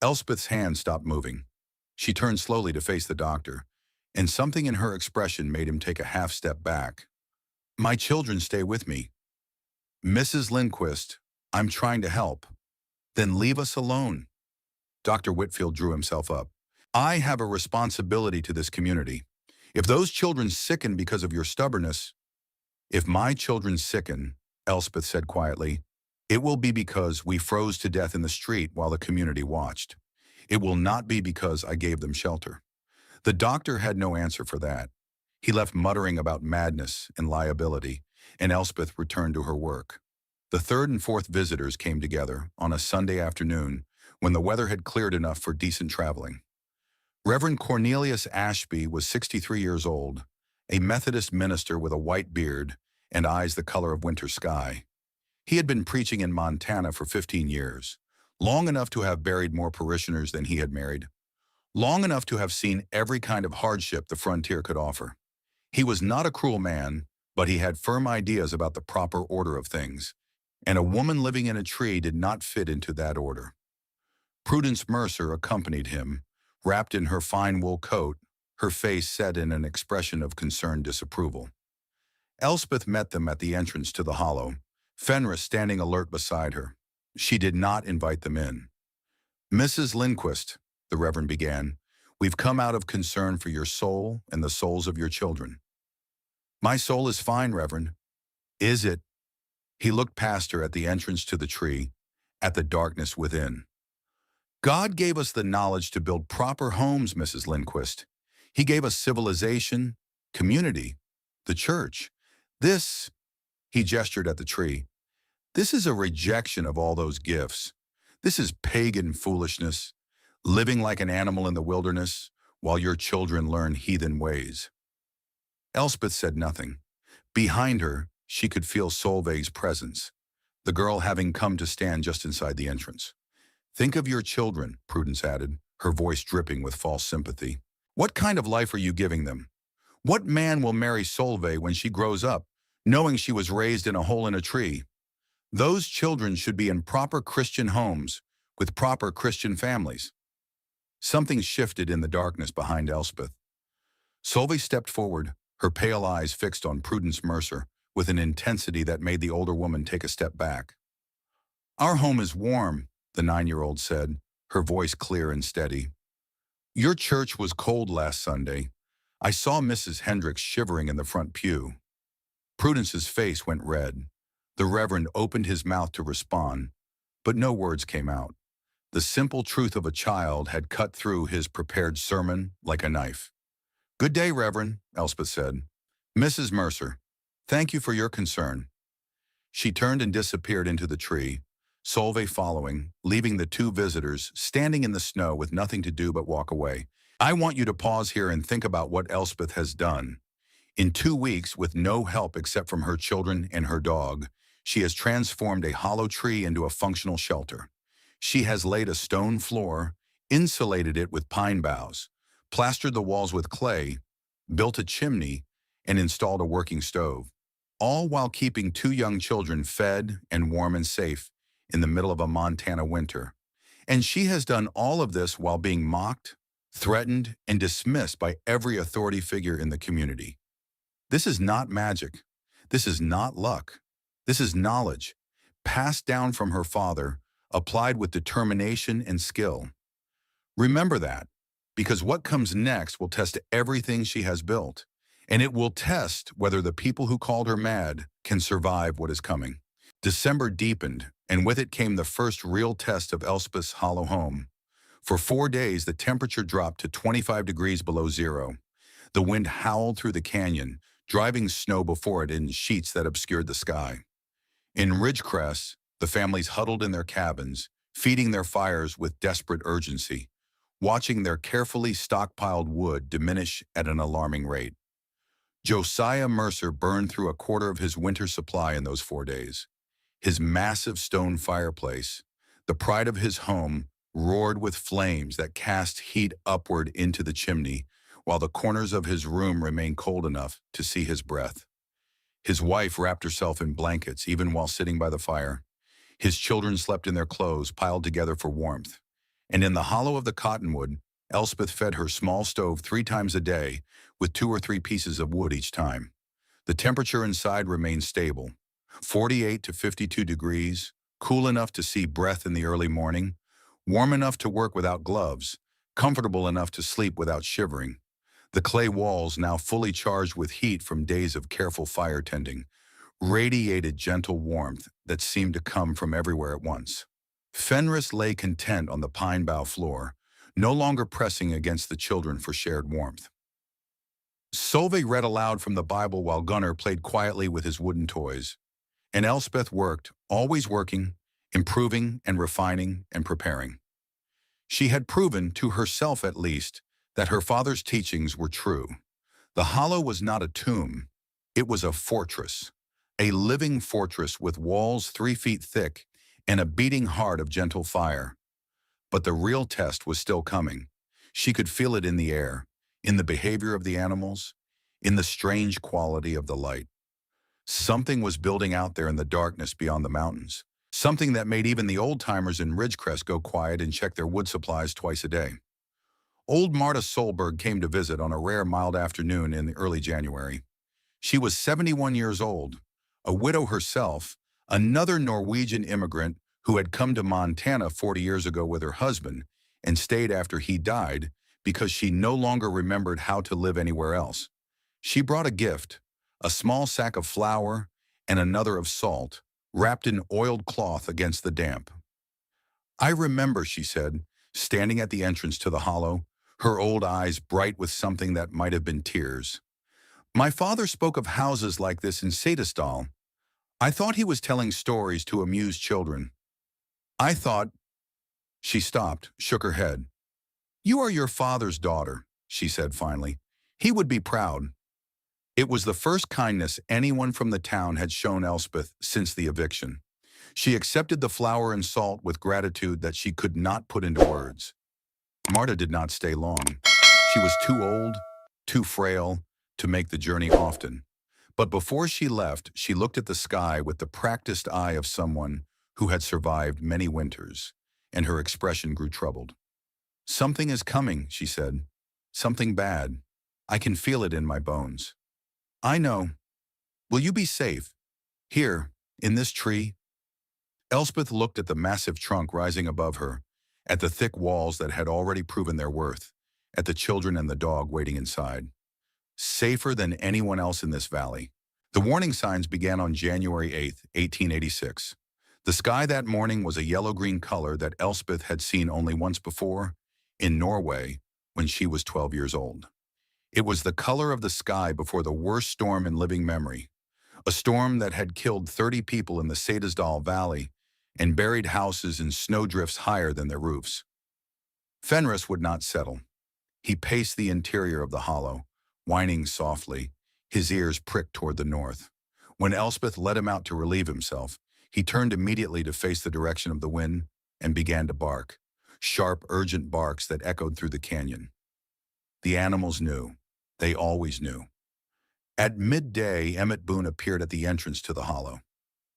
Elspeth's hand stopped moving. She turned slowly to face the doctor, and something in her expression made him take a half step back. My children stay with me. Mrs. Lindquist, I'm trying to help. Then leave us alone. Dr. Whitfield drew himself up. I have a responsibility to this community. If those children sicken because of your stubbornness, if my children sicken, Elspeth said quietly, it will be because we froze to death in the street while the community watched. It will not be because I gave them shelter. The doctor had no answer for that. He left muttering about madness and liability, and Elspeth returned to her work. The third and fourth visitors came together on a Sunday afternoon when the weather had cleared enough for decent traveling. Reverend Cornelius Ashby was 63 years old, a Methodist minister with a white beard and eyes the color of winter sky. He had been preaching in Montana for 15 years, long enough to have buried more parishioners than he had married, long enough to have seen every kind of hardship the frontier could offer. He was not a cruel man, but he had firm ideas about the proper order of things, and a woman living in a tree did not fit into that order. Prudence Mercer accompanied him, wrapped in her fine wool coat, her face set in an expression of concerned disapproval. Elspeth met them at the entrance to the hollow, Fenris standing alert beside her. She did not invite them in. Mrs. Lindquist, the Reverend began, we've come out of concern for your soul and the souls of your children. My soul is fine, Reverend. Is it? He looked past her at the entrance to the tree, at the darkness within. God gave us the knowledge to build proper homes, Mrs. Lindquist. He gave us civilization, community, the church. This, he gestured at the tree, this is a rejection of all those gifts. This is pagan foolishness, living like an animal in the wilderness while your children learn heathen ways. Elspeth said nothing. Behind her, she could feel Solveig's presence, the girl having come to stand just inside the entrance. Think of your children, Prudence added, her voice dripping with false sympathy. What kind of life are you giving them? What man will marry Solveig when she grows up, knowing she was raised in a hole in a tree? Those children should be in proper Christian homes, with proper Christian families. Something shifted in the darkness behind Elspeth. Solveig stepped forward, her pale eyes fixed on Prudence Mercer, with an intensity that made the older woman take a step back. "Our home is warm," the 9-year-old said, her voice clear and steady. "Your church was cold last Sunday. I saw Mrs. Hendricks shivering in the front pew." Prudence's face went red. The Reverend opened his mouth to respond, but no words came out. The simple truth of a child had cut through his prepared sermon like a knife. "Good day, Reverend," Elspeth said. "Mrs. Mercer, thank you for your concern." She turned and disappeared into the tree, Solveig following, leaving the two visitors standing in the snow with nothing to do but walk away. I want you to pause here and think about what Elspeth has done. In 2 weeks, with no help except from her children and her dog, she has transformed a hollow tree into a functional shelter. She has laid a stone floor, insulated it with pine boughs, plastered the walls with clay, built a chimney, and installed a working stove, all while keeping 2 young children fed and warm and safe in the middle of a Montana winter. And she has done all of this while being mocked, threatened, and dismissed by every authority figure in the community. This is not magic. This is not luck. This is knowledge, passed down from her father, applied with determination and skill. Remember that, because what comes next will test everything she has built, and it will test whether the people who called her mad can survive what is coming. December deepened, and with it came the first real test of Elspeth's hollow home. For 4 days, the temperature dropped to 25 degrees below zero. The wind howled through the canyon, driving snow before it in sheets that obscured the sky. In Ridgecrest, the families huddled in their cabins, feeding their fires with desperate urgency, watching their carefully stockpiled wood diminish at an alarming rate. Josiah Mercer burned through a quarter of his winter supply in those 4 days. His massive stone fireplace, the pride of his home, roared with flames that cast heat upward into the chimney, while the corners of his room remained cold enough to see his breath. His wife wrapped herself in blankets even while sitting by the fire. His children slept in their clothes piled together for warmth. And in the hollow of the cottonwood, Elspeth fed her small stove 3 times a day with 2 or 3 pieces of wood each time. The temperature inside remained stable, 48 to 52 degrees, cool enough to see breath in the early morning, warm enough to work without gloves, comfortable enough to sleep without shivering. The clay walls, now fully charged with heat from days of careful fire tending, radiated gentle warmth that seemed to come from everywhere at once. Fenris lay content on the pine bough floor, no longer pressing against the children for shared warmth. Solveig read aloud from the Bible while Gunnar played quietly with his wooden toys. And Elspeth worked, always working, improving and refining and preparing. She had proven, to herself at least, that her father's teachings were true. The hollow was not a tomb. It was a fortress, a living fortress with walls 3 feet thick and a beating heart of gentle fire. But the real test was still coming. She could feel it in the air, in the behavior of the animals, in the strange quality of the light. Something was building out there in the darkness beyond the mountains, something that made even the old-timers in Ridgecrest go quiet and check their wood supplies twice a day. Old Marta Solberg came to visit on a rare mild afternoon in early January. She was 71 years old, a widow herself, another Norwegian immigrant who had come to Montana 40 years ago with her husband and stayed after he died because she no longer remembered how to live anywhere else. She brought a gift, a small sack of flour and another of salt, wrapped in oiled cloth against the damp. "I remember," she said, standing at the entrance to the hollow, her old eyes bright with something that might have been tears. "My father spoke of houses like this in Setesdal. I thought he was telling stories to amuse children. I thought—" She stopped, shook her head. "You are your father's daughter," she said finally. "He would be proud." It was the first kindness anyone from the town had shown Elspeth since the eviction. She accepted the flour and salt with gratitude that she could not put into words. Marta did not stay long. She was too old, too frail, to make the journey often. But before she left, she looked at the sky with the practiced eye of someone who had survived many winters, and her expression grew troubled. "Something is coming," she said. "Something bad. I can feel it in my bones." "I know. Will you be safe? Here, in this tree?" Elspeth looked at the massive trunk rising above her, at the thick walls that had already proven their worth, at the children and the dog waiting inside. Safer than anyone else in this valley. The warning signs began on January 8th, 1886. The sky that morning was a yellow-green color that Elspeth had seen only once before, in Norway, when she was 12 years old. It was the color of the sky before the worst storm in living memory, a storm that had killed 30 people in the Setesdal Valley and buried houses in snowdrifts higher than their roofs. Fenris would not settle. He paced the interior of the hollow, whining softly, his ears pricked toward the north. When Elspeth led him out to relieve himself, he turned immediately to face the direction of the wind and began to bark, sharp, urgent barks that echoed through the canyon. The animals knew. They always knew. At midday, Emmett Boone appeared at the entrance to the hollow.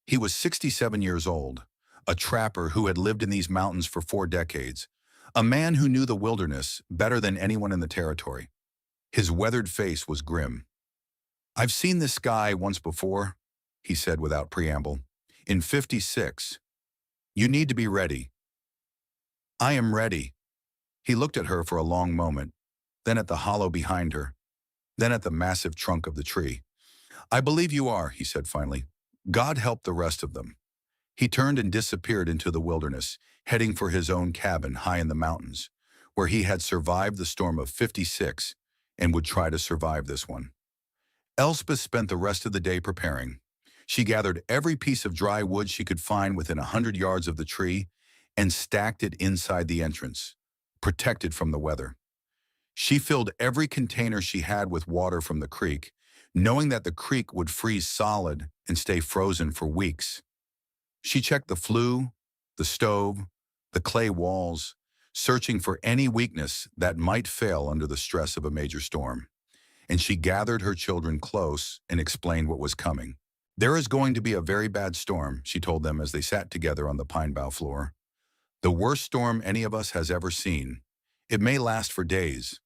He was 67 years old, a trapper who had lived in these mountains for 4 decades, a man who knew the wilderness better than anyone in the territory. His weathered face was grim. "I've seen this sky once before," he said without preamble. "In '56. You need to be ready." "I am ready." He looked at her for a long moment, then at the hollow behind her, then at the massive trunk of the tree. "I believe you are," he said finally. "God help the rest of them." He turned and disappeared into the wilderness, heading for his own cabin high in the mountains, where he had survived the storm of '56 and would try to survive this one. Elspeth spent the rest of the day preparing. She gathered every piece of dry wood she could find within 100 yards of the tree and stacked it inside the entrance, protected from the weather. She filled every container she had with water from the creek, knowing that the creek would freeze solid and stay frozen for weeks. She checked the flue, the stove, the clay walls, searching for any weakness that might fail under the stress of a major storm. And she gathered her children close and explained what was coming. "There is going to be a very bad storm," she told them as they sat together on the pine bough floor. "The worst storm any of us has ever seen. It may last for days.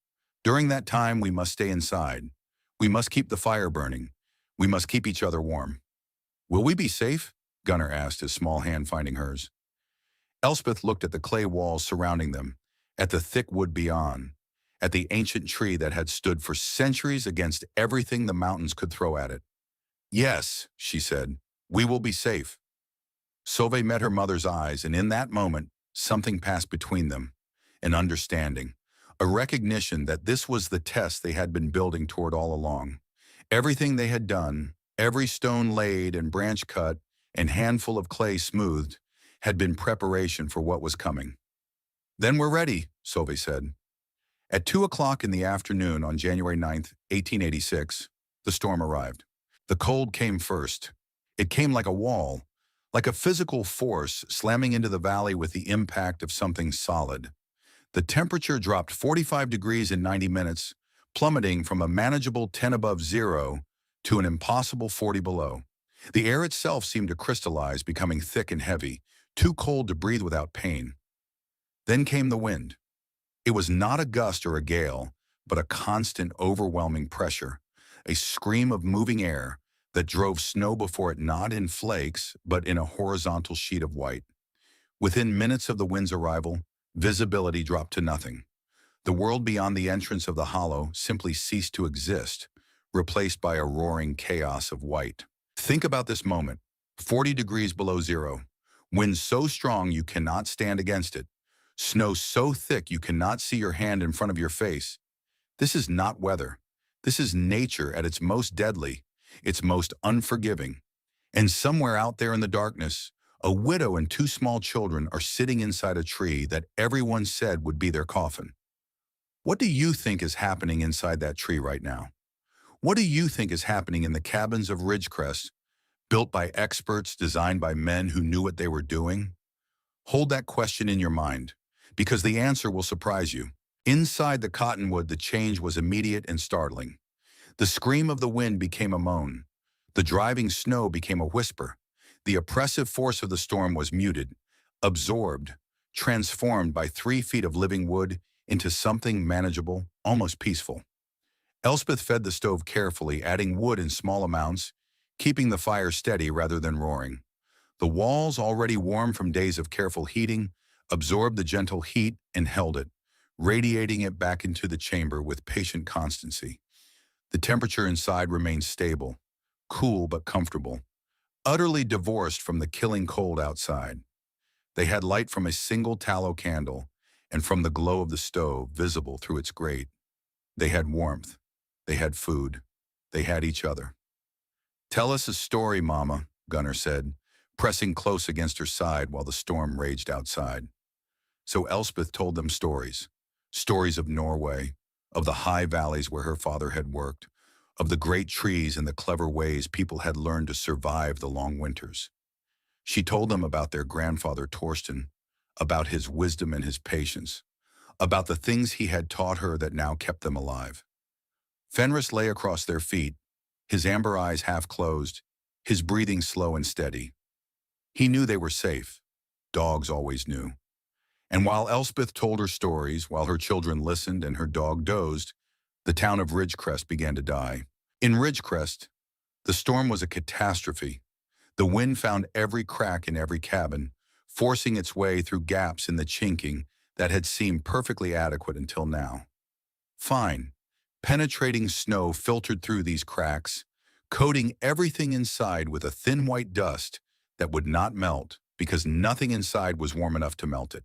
During that time, we must stay inside. We must keep the fire burning. We must keep each other warm." "Will we be safe?" Gunnar asked, his small hand finding hers. Elspeth looked at the clay walls surrounding them, at the thick wood beyond, at the ancient tree that had stood for centuries against everything the mountains could throw at it. "Yes," she said, "we will be safe." Solveig met her mother's eyes, and in that moment, something passed between them, an understanding, a recognition that this was the test they had been building toward all along. Everything they had done, every stone laid and branch cut and handful of clay smoothed, had been preparation for what was coming. "Then we're ready," Solveig said. At 2 o'clock in the afternoon on January 9th, 1886, the storm arrived. The cold came first. It came like a wall, like a physical force slamming into the valley with the impact of something solid. The temperature dropped 45 degrees in 90 minutes, plummeting from a manageable 10 above zero to an impossible 40 below. The air itself seemed to crystallize, becoming thick and heavy, too cold to breathe without pain. Then came the wind. It was not a gust or a gale, but a constant, overwhelming pressure, a scream of moving air that drove snow before it not in flakes, but in a horizontal sheet of white. Within minutes of the wind's arrival, visibility dropped to nothing. The world beyond the entrance of the hollow simply ceased to exist, replaced by a roaring chaos of white. Think about this moment. 40 degrees below zero. Wind so strong you cannot stand against it. Snow so thick you cannot see your hand in front of your face. This is not weather. This is nature at its most deadly, its most unforgiving. And somewhere out there in the darkness, a widow and 2 small children are sitting inside a tree that everyone said would be their coffin. What do you think is happening inside that tree right now? What do you think is happening in the cabins of Ridgecrest, built by experts, designed by men who knew what they were doing? Hold that question in your mind, because the answer will surprise you. Inside the cottonwood, the change was immediate and startling. The scream of the wind became a moan. The driving snow became a whisper. The oppressive force of the storm was muted, absorbed, transformed by 3 feet of living wood into something manageable, almost peaceful. Elspeth fed the stove carefully, adding wood in small amounts, keeping the fire steady rather than roaring. The walls, already warm from days of careful heating, absorbed the gentle heat and held it, radiating it back into the chamber with patient constancy. The temperature inside remained stable, cool but comfortable, utterly divorced from the killing cold outside. They had light from a single tallow candle and from the glow of the stove visible through its grate. They had warmth. They had food. They had each other. "Tell us a story, Mama," Gunnar said, pressing close against her side while the storm raged outside. So Elspeth told them stories. Stories of Norway, of the high valleys where her father had worked, of the great trees and the clever ways people had learned to survive the long winters. She told them about their grandfather Torsten, about his wisdom and his patience, about the things he had taught her that now kept them alive. Fenris lay across their feet, his amber eyes half closed, his breathing slow and steady. He knew they were safe. Dogs always knew. And while Elspeth told her stories, while her children listened and her dog dozed, the town of Ridgecrest began to die. In Ridgecrest, the storm was a catastrophe. The wind found every crack in every cabin, forcing its way through gaps in the chinking that had seemed perfectly adequate until now. Fine, penetrating snow filtered through these cracks, coating everything inside with a thin white dust that would not melt because nothing inside was warm enough to melt it.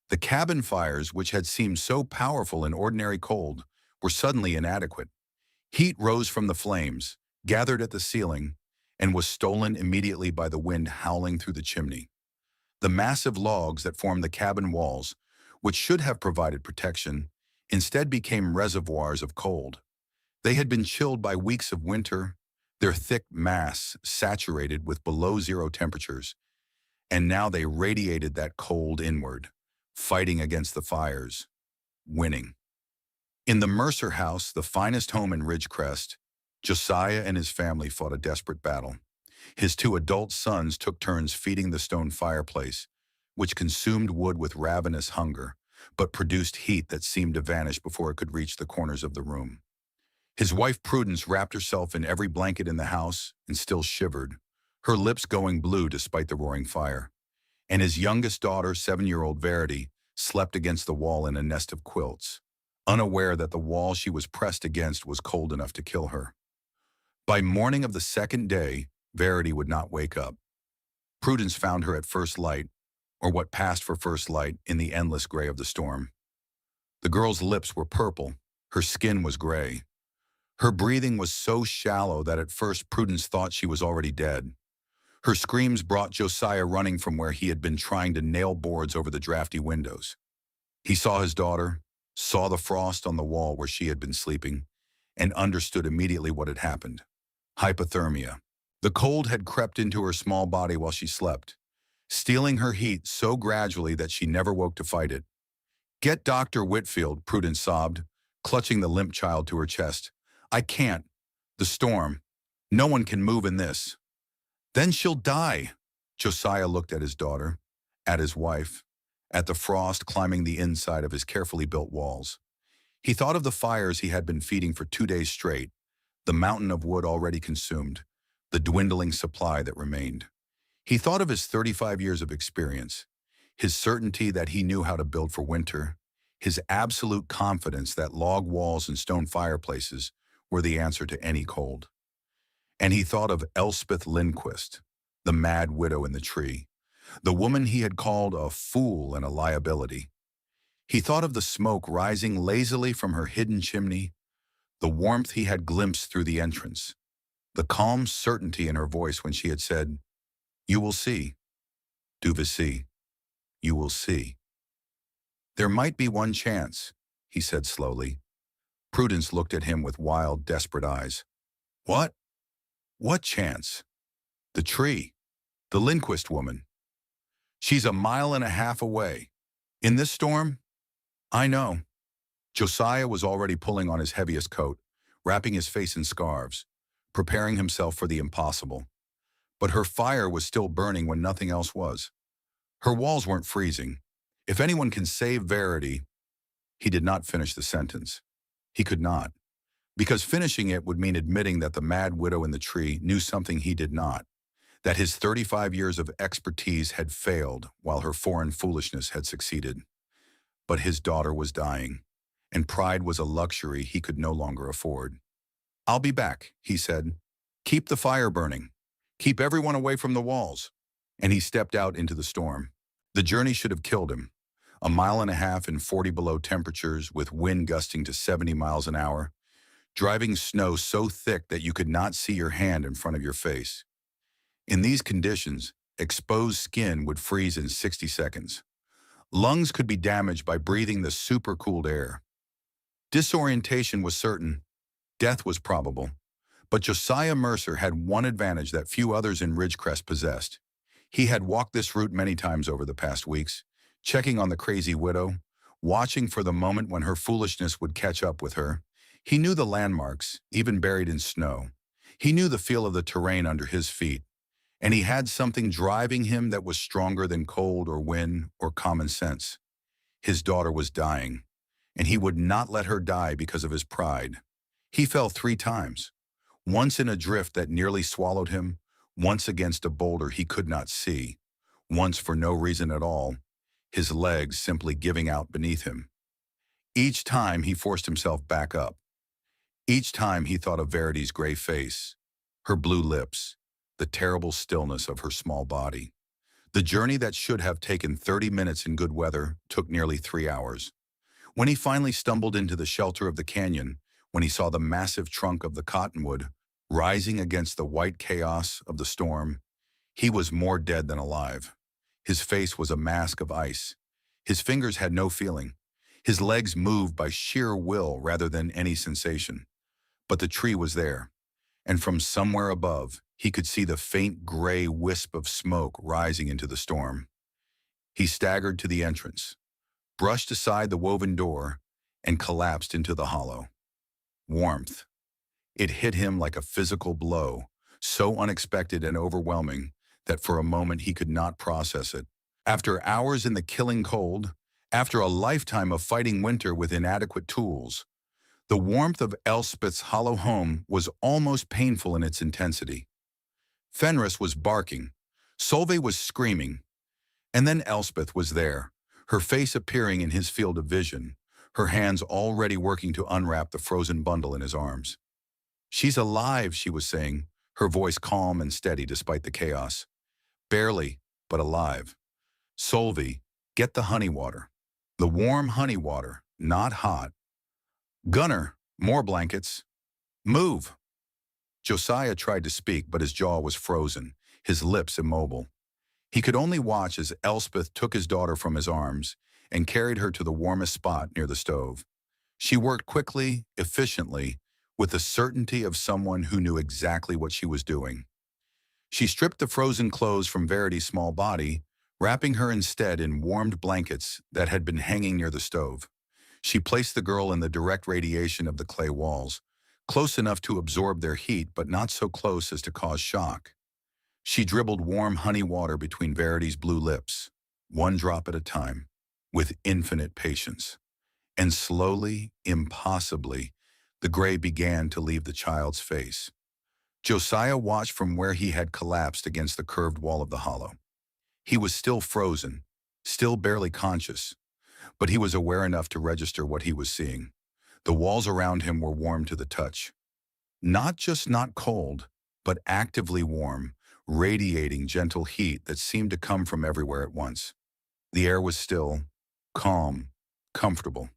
The cabin fires, which had seemed so powerful in ordinary cold, were suddenly inadequate. Heat rose from the flames, gathered at the ceiling, and was stolen immediately by the wind howling through the chimney. The massive logs that formed the cabin walls, which should have provided protection, instead became reservoirs of cold. They had been chilled by weeks of winter, their thick mass saturated with below-zero temperatures, and now they radiated that cold inward, fighting against the fires, winning. In the Mercer house, the finest home in Ridgecrest, Josiah and his family fought a desperate battle. His two adult sons took turns feeding the stone fireplace, which consumed wood with ravenous hunger, but produced heat that seemed to vanish before it could reach the corners of the room. His wife Prudence wrapped herself in every blanket in the house and still shivered, her lips going blue despite the roaring fire. And his youngest daughter, 7-year-old Verity, slept against the wall in a nest of quilts, unaware that the wall she was pressed against was cold enough to kill her. By morning of the second day, Verity would not wake up. Prudence found her at first light, or what passed for first light, in the endless gray of the storm. The girl's lips were purple, her skin was gray. Her breathing was so shallow that at first Prudence thought she was already dead. Her screams brought Josiah running from where he had been trying to nail boards over the drafty windows. He saw his daughter, saw the frost on the wall where she had been sleeping, and understood immediately what had happened. Hypothermia. The cold had crept into her small body while she slept, stealing her heat so gradually that she never woke to fight it. "Get Dr. Whitfield," Prudence sobbed, clutching the limp child to her chest. "I can't. The storm. No one can move in this." "Then she'll die." Josiah looked at his daughter, at his wife, at the frost climbing the inside of his carefully built walls. He thought of the fires he had been feeding for 2 days straight, the mountain of wood already consumed, the dwindling supply that remained. He thought of his 35 years of experience, his certainty that he knew how to build for winter, his absolute confidence that log walls and stone fireplaces were the answer to any cold. And he thought of Elspeth Lindquist, the mad widow in the tree, the woman he had called a fool and a liability. He thought of the smoke rising lazily from her hidden chimney, the warmth he had glimpsed through the entrance, the calm certainty in her voice when she had said, "You will see, du wirst see, you will see." "There might be one chance," he said slowly. Prudence looked at him with wild, desperate eyes. "What? What chance?" "The tree. The Lindquist woman. She's 1.5 miles away. In this storm?" "I know." Josiah was already pulling on his heaviest coat, wrapping his face in scarves, preparing himself for the impossible. But her fire was still burning when nothing else was. Her walls weren't freezing. If anyone can save Verity, He did not finish the sentence. He could not, because finishing it would mean admitting that the mad widow in the tree knew something he did not, that his 35 years of expertise had failed while her foreign foolishness had succeeded. But his daughter was dying, and pride was a luxury he could no longer afford. "I'll be back," he said. "Keep the fire burning. Keep everyone away from the walls." And he stepped out into the storm. The journey should have killed him. A mile and a half in 40 below temperatures with wind gusting to 70 miles an hour, driving snow so thick that you could not see your hand in front of your face. In these conditions, exposed skin would freeze in 60 seconds. Lungs could be damaged by breathing the supercooled air. Disorientation was certain. Death was probable. But Josiah Mercer had one advantage that few others in Ridgecrest possessed. He had walked this route many times over the past weeks, checking on the crazy widow, watching for the moment when her foolishness would catch up with her. He knew the landmarks, even buried in snow. He knew the feel of the terrain under his feet. And he had something driving him that was stronger than cold or wind or common sense. His daughter was dying, and he would not let her die because of his pride. He fell 3 times, once in a drift that nearly swallowed him, once against a boulder he could not see, once for no reason at all, his legs simply giving out beneath him. Each time he forced himself back up. Each time he thought of Verity's gray face, her blue lips, the terrible stillness of her small body. The journey that should have taken 30 minutes in good weather took nearly 3 hours. When he finally stumbled into the shelter of the canyon, when he saw the massive trunk of the cottonwood rising against the white chaos of the storm, he was more dead than alive. His face was a mask of ice. His fingers had no feeling. His legs moved by sheer will rather than any sensation. But the tree was there, and from somewhere above, he could see the faint gray wisp of smoke rising into the storm. He staggered to the entrance, brushed aside the woven door, and collapsed into the hollow. Warmth. It hit him like a physical blow, so unexpected and overwhelming that for a moment he could not process it. After hours in the killing cold, after a lifetime of fighting winter with inadequate tools, the warmth of Elspeth's hollow home was almost painful in its intensity. Fenris was barking, Solveig was screaming, and then Elspeth was there, her face appearing in his field of vision, her hands already working to unwrap the frozen bundle in his arms. "She's alive," she was saying, her voice calm and steady despite the chaos. "Barely, but alive. Solveig, get the honey water. The warm honey water, not hot. Gunnar, more blankets. Move." Josiah tried to speak, but his jaw was frozen, his lips immobile. He could only watch as Elspeth took his daughter from his arms and carried her to the warmest spot near the stove. She worked quickly, efficiently, with the certainty of someone who knew exactly what she was doing. She stripped the frozen clothes from Verity's small body, wrapping her instead in warmed blankets that had been hanging near the stove. She placed the girl in the direct radiation of the clay walls, close enough to absorb their heat but not so close as to cause shock. She dribbled warm honey water between Verity's blue lips, one drop at a time, with infinite patience. And slowly, impossibly, the gray began to leave the child's face. Josiah watched from where he had collapsed against the curved wall of the hollow. He was still frozen, still barely conscious, but he was aware enough to register what he was seeing. The walls around him were warm to the touch. Not just not cold, but actively warm, radiating gentle heat that seemed to come from everywhere at once. The air was still, calm, comfortable.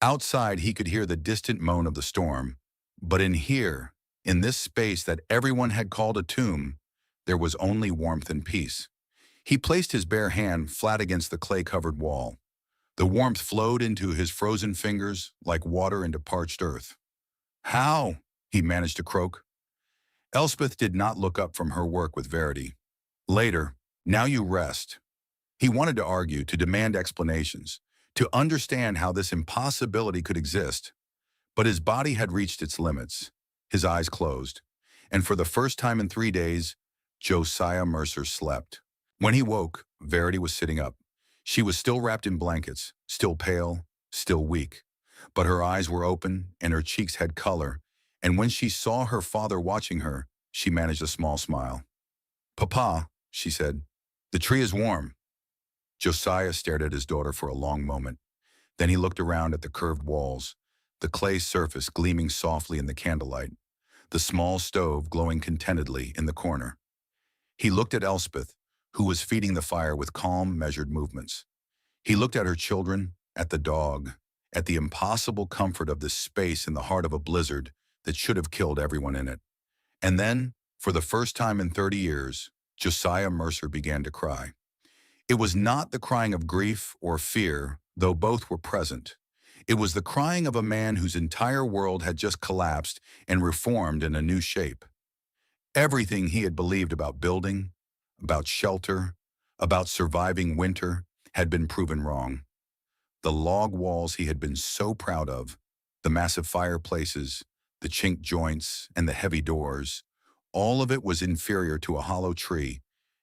Outside, he could hear the distant moan of the storm, but in here, in this space that everyone had called a tomb, there was only warmth and peace. He placed his bare hand flat against the clay-covered wall. The warmth flowed into his frozen fingers like water into parched earth. "How?" he managed to croak. Elspeth did not look up from her work with Verity. "Later, now you rest." He wanted to argue, to demand explanations, to understand how this impossibility could exist. But his body had reached its limits. His eyes closed. And for the first time in 3 days, Josiah Mercer slept. When he woke, Verity was sitting up. She was still wrapped in blankets, still pale, still weak. But her eyes were open and her cheeks had color, and when she saw her father watching her, she managed a small smile. "Papa," she said, "the tree is warm." Josiah stared at his daughter for a long moment. Then he looked around at the curved walls, the clay surface gleaming softly in the candlelight, the small stove glowing contentedly in the corner. He looked at Elspeth, who was feeding the fire with calm, measured movements. He looked at her children, at the dog, at the impossible comfort of this space in the heart of a blizzard that should have killed everyone in it. And then, for the first time in 30 years, Josiah Mercer began to cry. It was not the crying of grief or fear, though both were present. It was the crying of a man whose entire world had just collapsed and reformed in a new shape. Everything he had believed about building, about shelter, about surviving winter, had been proven wrong. The log walls he had been so proud of, the massive fireplaces, the chinked joints, and the heavy doors, all of it was inferior to a hollow tree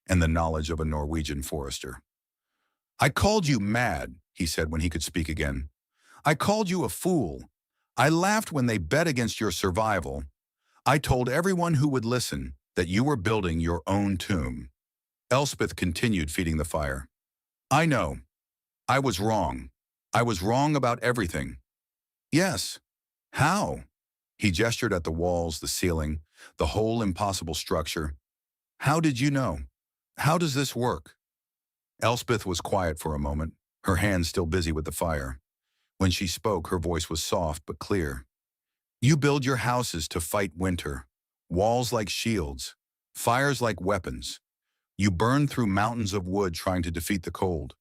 and the knowledge of a Norwegian forester. "I called you mad," he said when he could speak again. "I called you a fool. I laughed when they bet against your survival. I told everyone who would listen that you were building your own tomb." Elspeth continued feeding the fire. "I know. I was wrong. I was wrong about everything." "Yes. How?" He gestured at the walls, the ceiling, the whole impossible structure. "How did you know? How does this work?" Elspeth was quiet for a moment, her hands still busy with the fire. When she spoke, her voice was soft but clear. "You build your houses to fight winter, walls like shields, fires like weapons. You burn through mountains of wood trying to defeat the cold.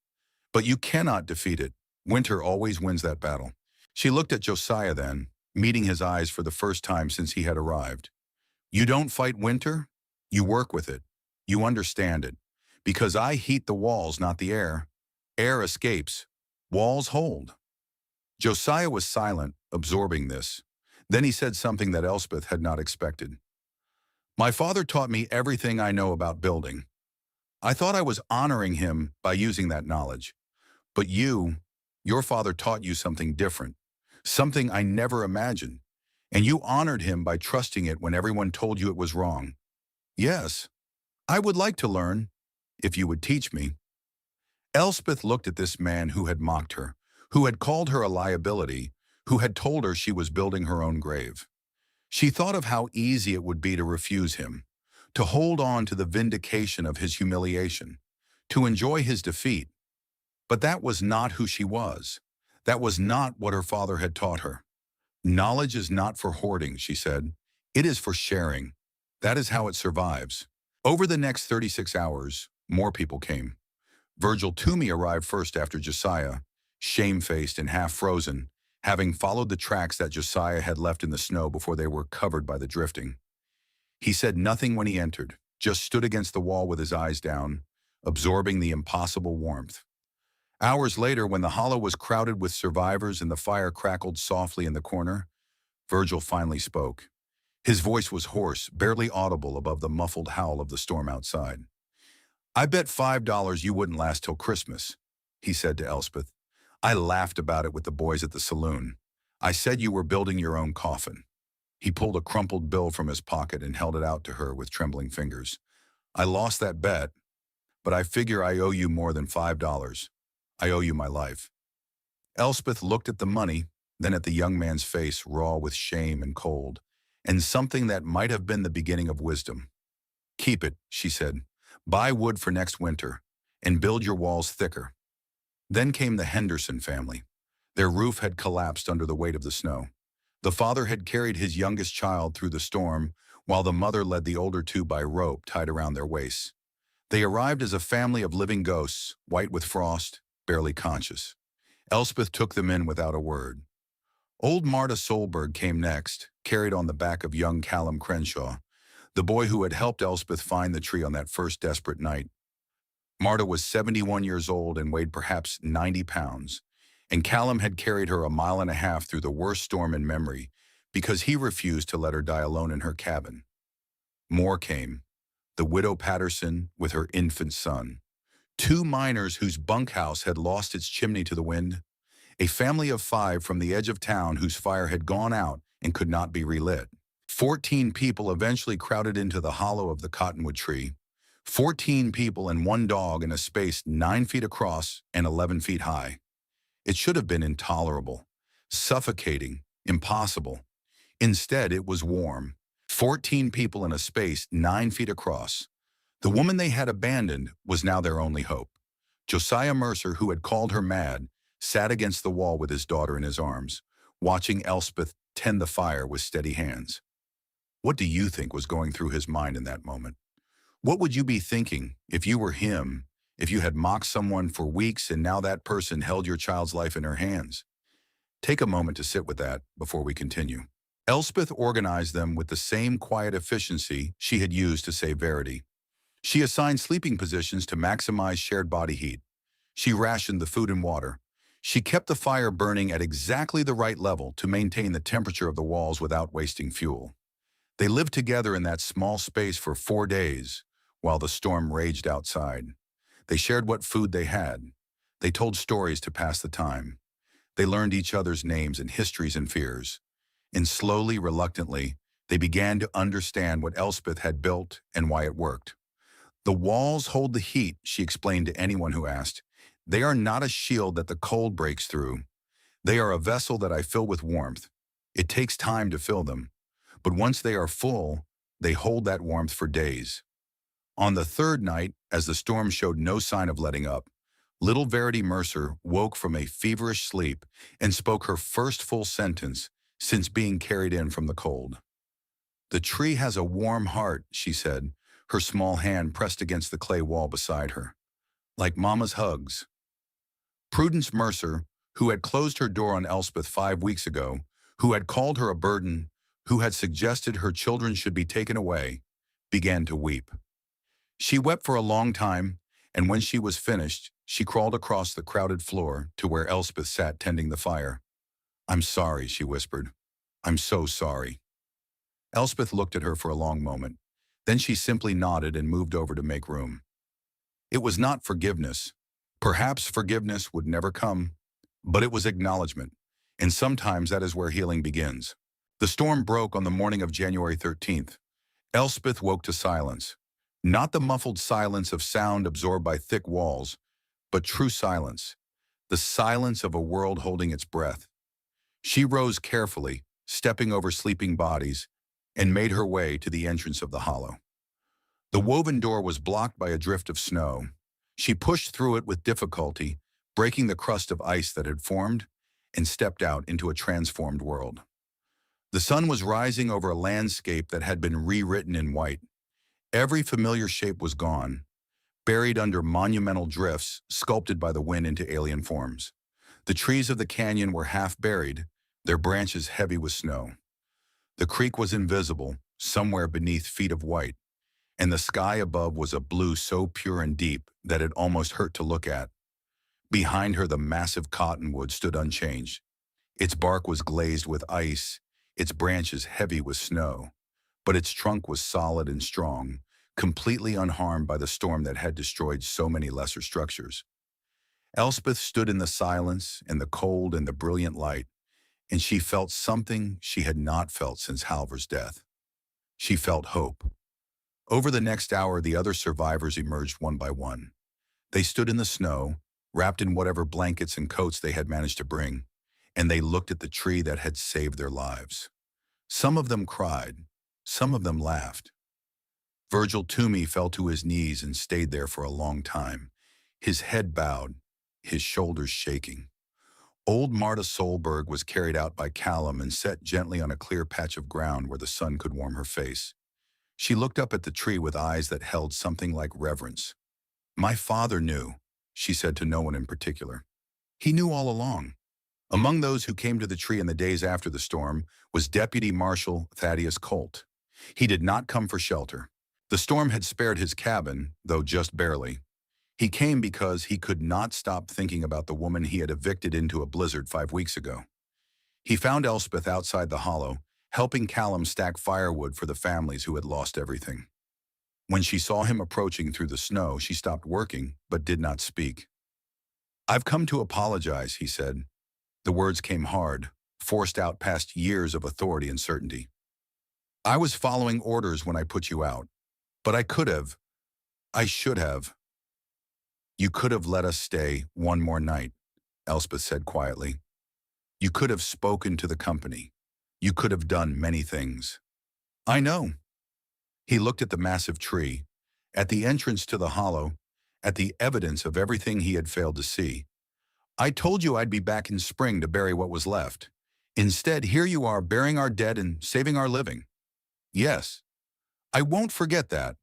But you cannot defeat it. Winter always wins that battle." She looked at Josiah then, meeting his eyes for the first time since he had arrived. "You don't fight winter? You work with it. You understand it. Because I heat the walls, not the air. Air escapes. Walls hold." Josiah was silent, absorbing this. Then he said something that Elspeth had not expected. "My father taught me everything I know about building. I thought I was honoring him by using that knowledge. But your father taught you something different, something I never imagined. And you honored him by trusting it when everyone told you it was wrong. Yes, I would like to learn, if you would teach me." Elspeth looked at this man who had mocked her, who had called her a liability, who had told her she was building her own grave. She thought of how easy it would be to refuse him, to hold on to the vindication of his humiliation, to enjoy his defeat. But that was not who she was. That was not what her father had taught her. "Knowledge is not for hoarding," she said. "It is for sharing. That is how it survives." Over the next 36 hours, more people came. Virgil Toomey arrived first after Josiah, shamefaced and half-frozen, having followed the tracks that Josiah had left in the snow before they were covered by the drifting. He said nothing when he entered, just stood against the wall with his eyes down, absorbing the impossible warmth. Hours later, when the hollow was crowded with survivors and the fire crackled softly in the corner, Virgil finally spoke. His voice was hoarse, barely audible above the muffled howl of the storm outside. "I bet $5 you wouldn't last till Christmas," he said to Elspeth. "I laughed about it with the boys at the saloon. I said you were building your own coffin." He pulled a crumpled bill from his pocket and held it out to her with trembling fingers. "I lost that bet, but I figure I owe you more than $5. I owe you my life." Elspeth looked at the money, then at the young man's face raw with shame and cold, and something that might have been the beginning of wisdom. "Keep it," she said. "Buy wood for next winter, and build your walls thicker." Then came the Henderson family. Their roof had collapsed under the weight of the snow. The father had carried his youngest child through the storm, while the mother led the older two by rope tied around their waists. They arrived as a family of living ghosts, white with frost, barely conscious. Elspeth took them in without a word. Old Marta Solberg came next, carried on the back of young Callum Crenshaw, the boy who had helped Elspeth find the tree on that first desperate night. Marta was 71 years old and weighed perhaps 90 pounds, and Callum had carried her a mile and a half through the worst storm in memory because he refused to let her die alone in her cabin. More came. The widow Patterson with her infant son. Two miners whose bunkhouse had lost its chimney to the wind. A family of 5 from the edge of town whose fire had gone out and could not be relit. 14 people eventually crowded into the hollow of the cottonwood tree. 14 people and 1 dog in a space 9 feet across and 11 feet high. It should have been intolerable, suffocating, impossible. Instead, it was warm. 14 people in a space 9 feet across. The woman they had abandoned was now their only hope. Josiah Mercer, who had called her mad, sat against the wall with his daughter in his arms, watching Elspeth tend the fire with steady hands. What do you think was going through his mind in that moment? What would you be thinking if you were him, if you had mocked someone for weeks and now that person held your child's life in her hands? Take a moment to sit with that before we continue. Elspeth organized them with the same quiet efficiency she had used to save Verity. She assigned sleeping positions to maximize shared body heat. She rationed the food and water. She kept the fire burning at exactly the right level to maintain the temperature of the walls without wasting fuel. They lived together in that small space for 4 days while the storm raged outside. They shared what food they had. They told stories to pass the time. They learned each other's names and histories and fears. And slowly, reluctantly, they began to understand what Elspeth had built and why it worked. The walls hold the heat, she explained to anyone who asked. They are not a shield that the cold breaks through. They are a vessel that I fill with warmth. It takes time to fill them, but once they are full, they hold that warmth for days. On the 3rd night, as the storm showed no sign of letting up, little Verity Mercer woke from a feverish sleep and spoke her first full sentence since being carried in from the cold. "The tree has a warm heart," she said, her small hand pressed against the clay wall beside her. "Like Mama's hugs." Prudence Mercer, who had closed her door on Elspeth 5 weeks ago, who had called her a burden, who had suggested her children should be taken away, began to weep. She wept for a long time, and when she was finished, she crawled across the crowded floor to where Elspeth sat tending the fire. "I'm sorry," she whispered. "I'm so sorry." Elspeth looked at her for a long moment. Then she simply nodded and moved over to make room. It was not forgiveness. Perhaps forgiveness would never come, but it was acknowledgement, and sometimes that is where healing begins. The storm broke on the morning of January 13th. Elspeth woke to silence. Not the muffled silence of sound absorbed by thick walls, but true silence. The silence of a world holding its breath. She rose carefully, stepping over sleeping bodies, and made her way to the entrance of the hollow. The woven door was blocked by a drift of snow. She pushed through it with difficulty, breaking the crust of ice that had formed, and stepped out into a transformed world. The sun was rising over a landscape that had been rewritten in white. Every familiar shape was gone, buried under monumental drifts sculpted by the wind into alien forms. The trees of the canyon were half buried, their branches heavy with snow. The creek was invisible, somewhere beneath feet of white, and the sky above was a blue so pure and deep that it almost hurt to look at. Behind her, the massive cottonwood stood unchanged. Its bark was glazed with ice, its branches heavy with snow, but its trunk was solid and strong, completely unharmed by the storm that had destroyed so many lesser structures. Elspeth stood in the silence and the cold and the brilliant light, and she felt something she had not felt since Halvor's death. She felt hope. Over the next hour, the other survivors emerged one by one. They stood in the snow, wrapped in whatever blankets and coats they had managed to bring, and they looked at the tree that had saved their lives. Some of them cried, some of them laughed. Virgil Toomey fell to his knees and stayed there for a long time, his head bowed, his shoulders shaking. Old Marta Solberg was carried out by Callum and set gently on a clear patch of ground where the sun could warm her face. She looked up at the tree with eyes that held something like reverence. "My father knew," she said to no one in particular. "He knew all along." Among those who came to the tree in the days after the storm was Deputy Marshal Thaddeus Colt. He did not come for shelter. The storm had spared his cabin, though just barely. He came because he could not stop thinking about the woman he had evicted into a blizzard 5 weeks ago. He found Elspeth outside the hollow, helping Callum stack firewood for the families who had lost everything. When she saw him approaching through the snow, she stopped working, but did not speak. "I've come to apologize," he said. The words came hard, forced out past years of authority and certainty. I was following orders when I put you out. But I should have. You could have let us stay one more night, Elspeth said quietly. You could have spoken to the company. You could have done many things. I know. He looked at the massive tree, at the entrance to the hollow, at the evidence of everything he had failed to see. I told you I'd be back in spring to bury what was left. Instead, here you are burying our dead and saving our living. Yes, I won't forget that.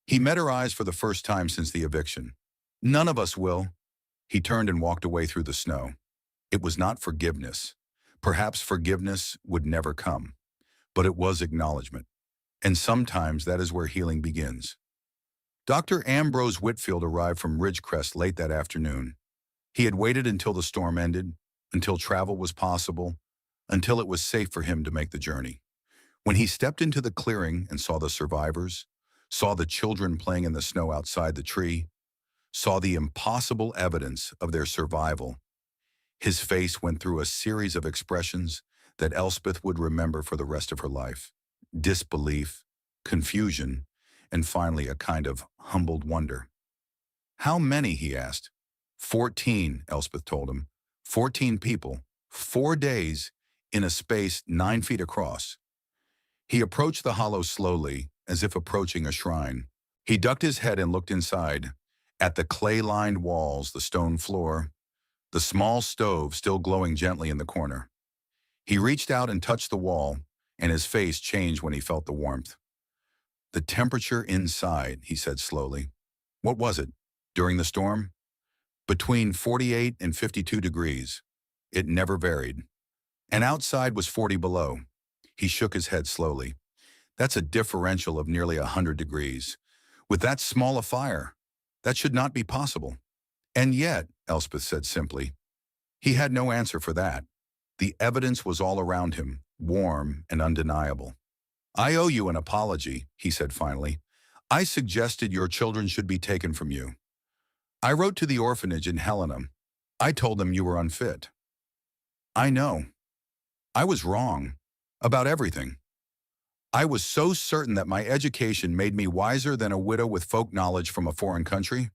He met her eyes for the first time since the eviction. None of us will. He turned and walked away through the snow. It was not forgiveness. Perhaps forgiveness would never come. But it was acknowledgement. And sometimes that is where healing begins. Dr. Ambrose Whitfield arrived from Ridgecrest late that afternoon. He had waited until the storm ended, until travel was possible, until it was safe for him to make the journey. When he stepped into the clearing and saw the survivors, saw the children playing in the snow outside the tree, saw the impossible evidence of their survival, his face went through a series of expressions that Elspeth would remember for the rest of her life. Disbelief, confusion, and finally a kind of humbled wonder. How many, he asked. 14, Elspeth told him. 14 people, 4 days, in a space 9 feet across. He approached the hollow slowly, as if approaching a shrine. He ducked his head and looked inside, at the clay-lined walls, the stone floor, the small stove still glowing gently in the corner. He reached out and touched the wall, and his face changed when he felt the warmth. The temperature inside, he said slowly. What was it? During the storm? Between 48 and 52 degrees. It never varied. And outside was 40 below. He shook his head slowly. That's a differential of nearly 100 degrees. With that small a fire, that should not be possible. And yet, Elspeth said simply, he had no answer for that. The evidence was all around him, warm and undeniable. I owe you an apology, he said finally. I suggested your children should be taken from you. I wrote to the orphanage in Helena. I told them you were unfit. I know. I was wrong. About everything. I was so certain that my education made me wiser than a widow with folk knowledge from a foreign country,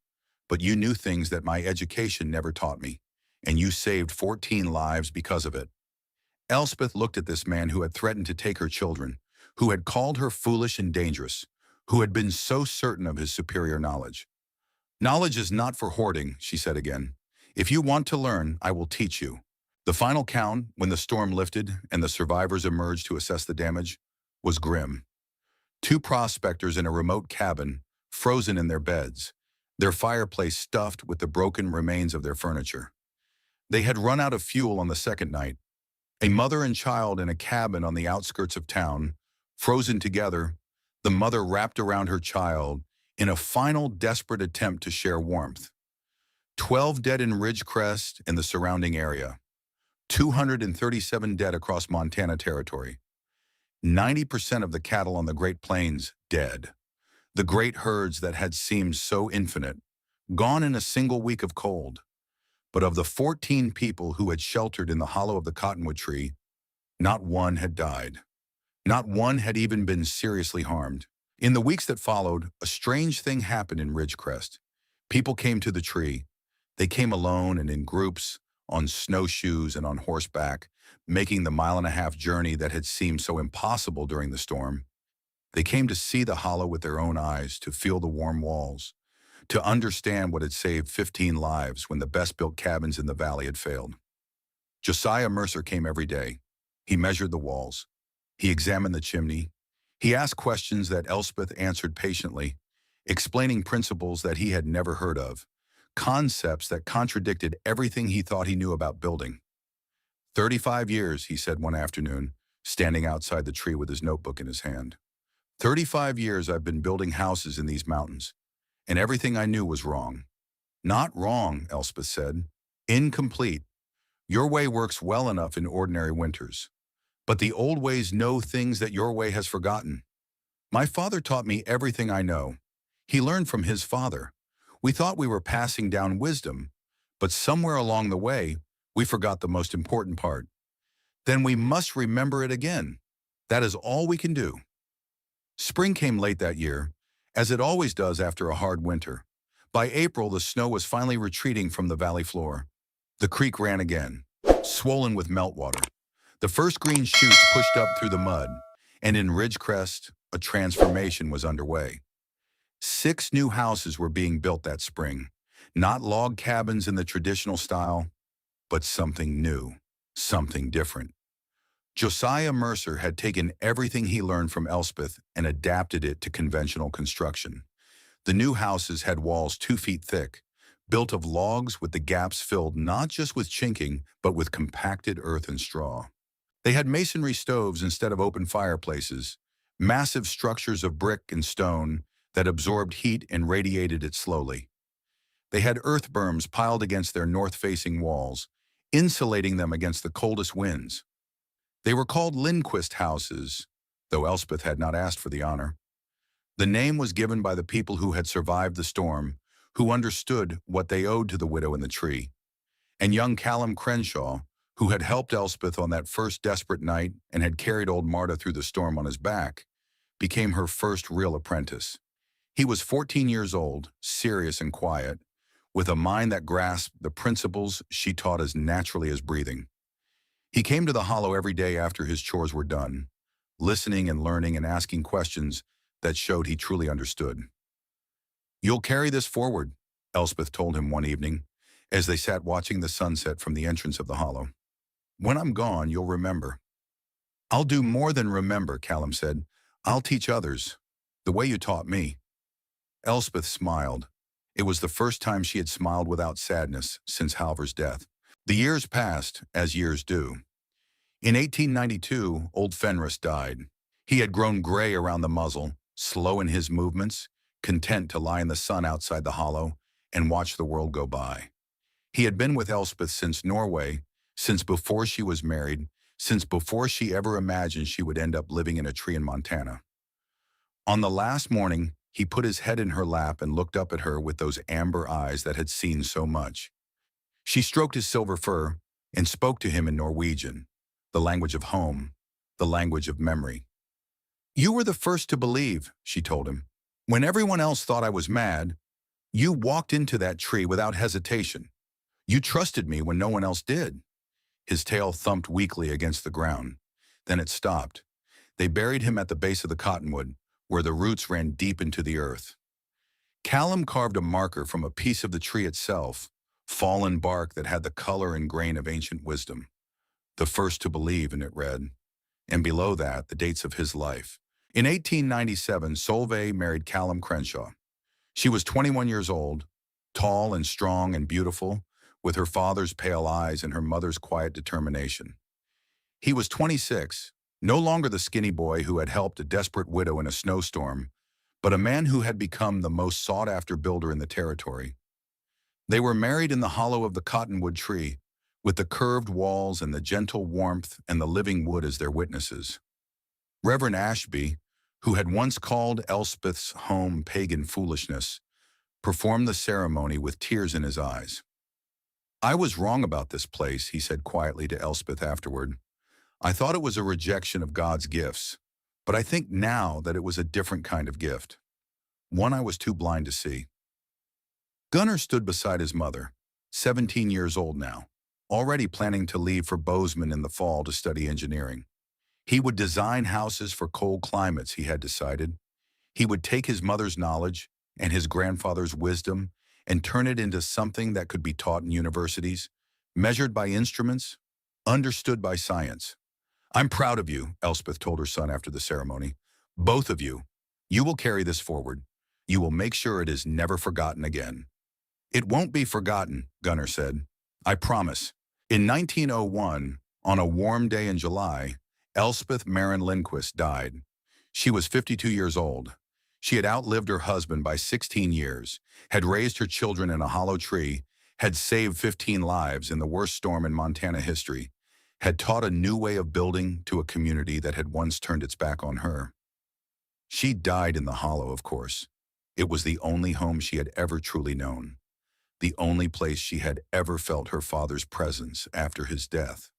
but you knew things that my education never taught me, and you saved 14 lives because of it. Elspeth looked at this man who had threatened to take her children, who had called her foolish and dangerous, who had been so certain of his superior knowledge. Knowledge is not for hoarding, she said again. If you want to learn, I will teach you. The final count, when the storm lifted and the survivors emerged to assess the damage, was grim. 2 prospectors in a remote cabin, frozen in their beds, their fireplace stuffed with the broken remains of their furniture. They had run out of fuel on the second night. A mother and child in a cabin on the outskirts of town, frozen together, the mother wrapped around her child in a final desperate attempt to share warmth. 12 dead in Ridgecrest and the surrounding area. 237 dead across Montana territory. 90% of the cattle on the Great Plains dead. The great herds that had seemed so infinite, gone in a single week of cold. But of the 14 people who had sheltered in the hollow of the cottonwood tree, not one had died. Not one had even been seriously harmed. In the weeks that followed, a strange thing happened in Ridgecrest. People came to the tree. They came alone and in groups, on snowshoes and on horseback, making the 1.5-mile journey that had seemed so impossible during the storm. They came to see the hollow with their own eyes, to feel the warm walls, to understand what had saved 15 lives when the best-built cabins in the valley had failed. Josiah Mercer came every day. He measured the walls. He examined the chimney. He asked questions that Elspeth answered patiently, explaining principles that he had never heard of, concepts that contradicted everything he thought he knew about building. 35 years, he said one afternoon, standing outside the tree with his notebook in his hand. 35 years I've been building houses in these mountains, and everything I knew was wrong. Not wrong, Elspeth said. Incomplete. Your way works well enough in ordinary winters. But the old ways know things that your way has forgotten. My father taught me everything I know. He learned from his father. We thought we were passing down wisdom, but somewhere along the way, We forgot the most important part. Then we must remember it again. That is all we can do. Spring came late that year, as it always does after a hard winter. By April, the snow was finally retreating from the valley floor. The creek ran again, swollen with meltwater. The first green shoots pushed up through the mud, and in Ridgecrest, a transformation was underway. 6 new houses were being built that spring. Not log cabins in the traditional style, but something new, something different. Josiah Mercer had taken everything he learned from Elspeth and adapted it to conventional construction. The new houses had walls 2 feet thick, built of logs with the gaps filled not just with chinking, but with compacted earth and straw. They had masonry stoves instead of open fireplaces, massive structures of brick and stone that absorbed heat and radiated it slowly. They had earth berms piled against their north-facing walls, insulating them against the coldest winds. They were called Lindquist houses, though Elspeth had not asked for the honor. The name was given by the people who had survived the storm, who understood what they owed to the widow in the tree. And young Callum Crenshaw, who had helped Elspeth on that first desperate night and had carried old Marta through the storm on his back, became her first real apprentice. He was 14 years old, serious and quiet, with a mind that grasped the principles she taught as naturally as breathing. He came to the hollow every day after his chores were done, listening and learning and asking questions that showed he truly understood. "You'll carry this forward," Elspeth told him one evening, as they sat watching the sunset from the entrance of the hollow. "When I'm gone, you'll remember." "I'll do more than remember," Callum said. "I'll teach others, the way you taught me." Elspeth smiled. It was the first time she had smiled without sadness since Halvor's death. The years passed, as years do. In 1892, old Fenris died. He had grown gray around the muzzle, slow in his movements, content to lie in the sun outside the hollow and watch the world go by. He had been with Elspeth since Norway, since before she was married, since before she ever imagined she would end up living in a tree in Montana. On the last morning, he put his head in her lap and looked up at her with those amber eyes that had seen so much. She stroked his silver fur and spoke to him in Norwegian, the language of home, the language of memory. "You were the first to believe," she told him. "When everyone else thought I was mad, you walked into that tree without hesitation. You trusted me when no one else did." His tail thumped weakly against the ground. Then it stopped. They buried him at the base of the cottonwood, where the roots ran deep into the earth. Callum carved a marker from a piece of the tree itself, fallen bark that had the color and grain of ancient wisdom. "The first to believe," and it read, and below that, the dates of his life. In 1897, Solveig married Callum Crenshaw. She was 21 years old, tall and strong and beautiful, with her father's pale eyes and her mother's quiet determination. He was 26, no longer the skinny boy who had helped a desperate widow in a snowstorm, but a man who had become the most sought-after builder in the territory. They were married in the hollow of the cottonwood tree, with the curved walls and the gentle warmth and the living wood as their witnesses. Reverend Ashby, who had once called Elspeth's home pagan foolishness, performed the ceremony with tears in his eyes. "I was wrong about this place," he said quietly to Elspeth afterward. "I thought it was a rejection of God's gifts, but I think now that it was a different kind of gift, one I was too blind to see." Gunnar stood beside his mother, 17 years old now, already planning to leave for Bozeman in the fall to study engineering. He would design houses for cold climates, he had decided. He would take his mother's knowledge and his grandfather's wisdom and turn it into something that could be taught in universities, measured by instruments, understood by science. "I'm proud of you," Elspeth told her son after the ceremony. "Both of you. You will carry this forward. You will make sure it is never forgotten again." "It won't be forgotten," Gunnar said. "I promise." In 1901, on a warm day in July, Elspeth Maren Lindquist died. She was 52 years old. She had outlived her husband by 16 years, had raised her children in a hollow tree, had saved 15 lives in the worst storm in Montana history, had taught a new way of building to a community that had once turned its back on her. She died in the hollow, of course. It was the only home she had ever truly known. the only place she had ever felt her father's presence after his death.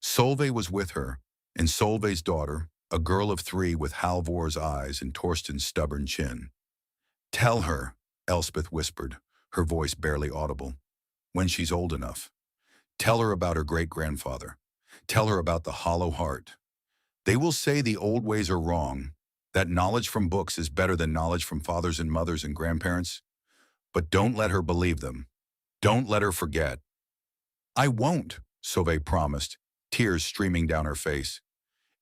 Solveig was with her, and Solveig's daughter, a girl of 3 with Halvor's eyes and Torsten's stubborn chin. "Tell her," Elspeth whispered, her voice barely audible, "when she's old enough. Tell her about her great-grandfather. Tell her about the hollow heart. They will say the old ways are wrong, that knowledge from books is better than knowledge from fathers and mothers and grandparents. But don't let her believe them. Don't let her forget." "I won't," Solveig promised, tears streaming down her face.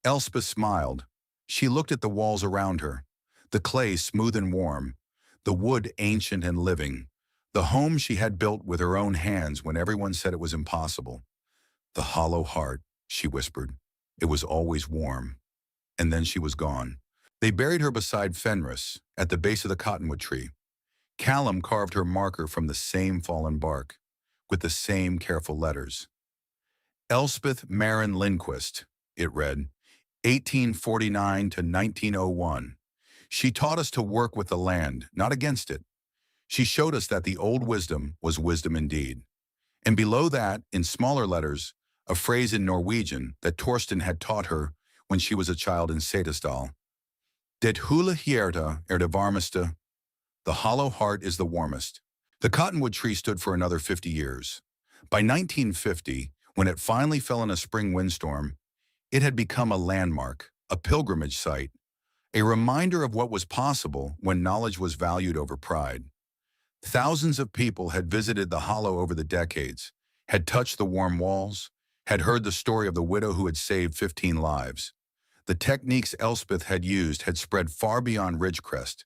Elspeth smiled. She looked at the walls around her, the clay smooth and warm, the wood ancient and living, the home she had built with her own hands when everyone said it was impossible. "The hollow heart," she whispered. "It was always warm." And then she was gone. They buried her beside Fenris, at the base of the cottonwood tree. Callum carved her marker from the same fallen bark, with the same careful letters. "Elspeth Maren Lindquist," it read, 1849 to 1901. "She taught us to work with the land, not against it. She showed us that the old wisdom was wisdom indeed." And below that, in smaller letters, a phrase in Norwegian that Torsten had taught her when she was a child in Setesdal. "Det hule hjerte det varmeste." The hollow heart is the warmest. The cottonwood tree stood for another 50 years. By 1950, when it finally fell in a spring windstorm, it had become a landmark, a pilgrimage site, a reminder of what was possible when knowledge was valued over pride. Thousands of people had visited the hollow over the decades, had touched the warm walls, had heard the story of the widow who had saved 15 lives. The techniques Elspeth had used had spread far beyond Ridgecrest.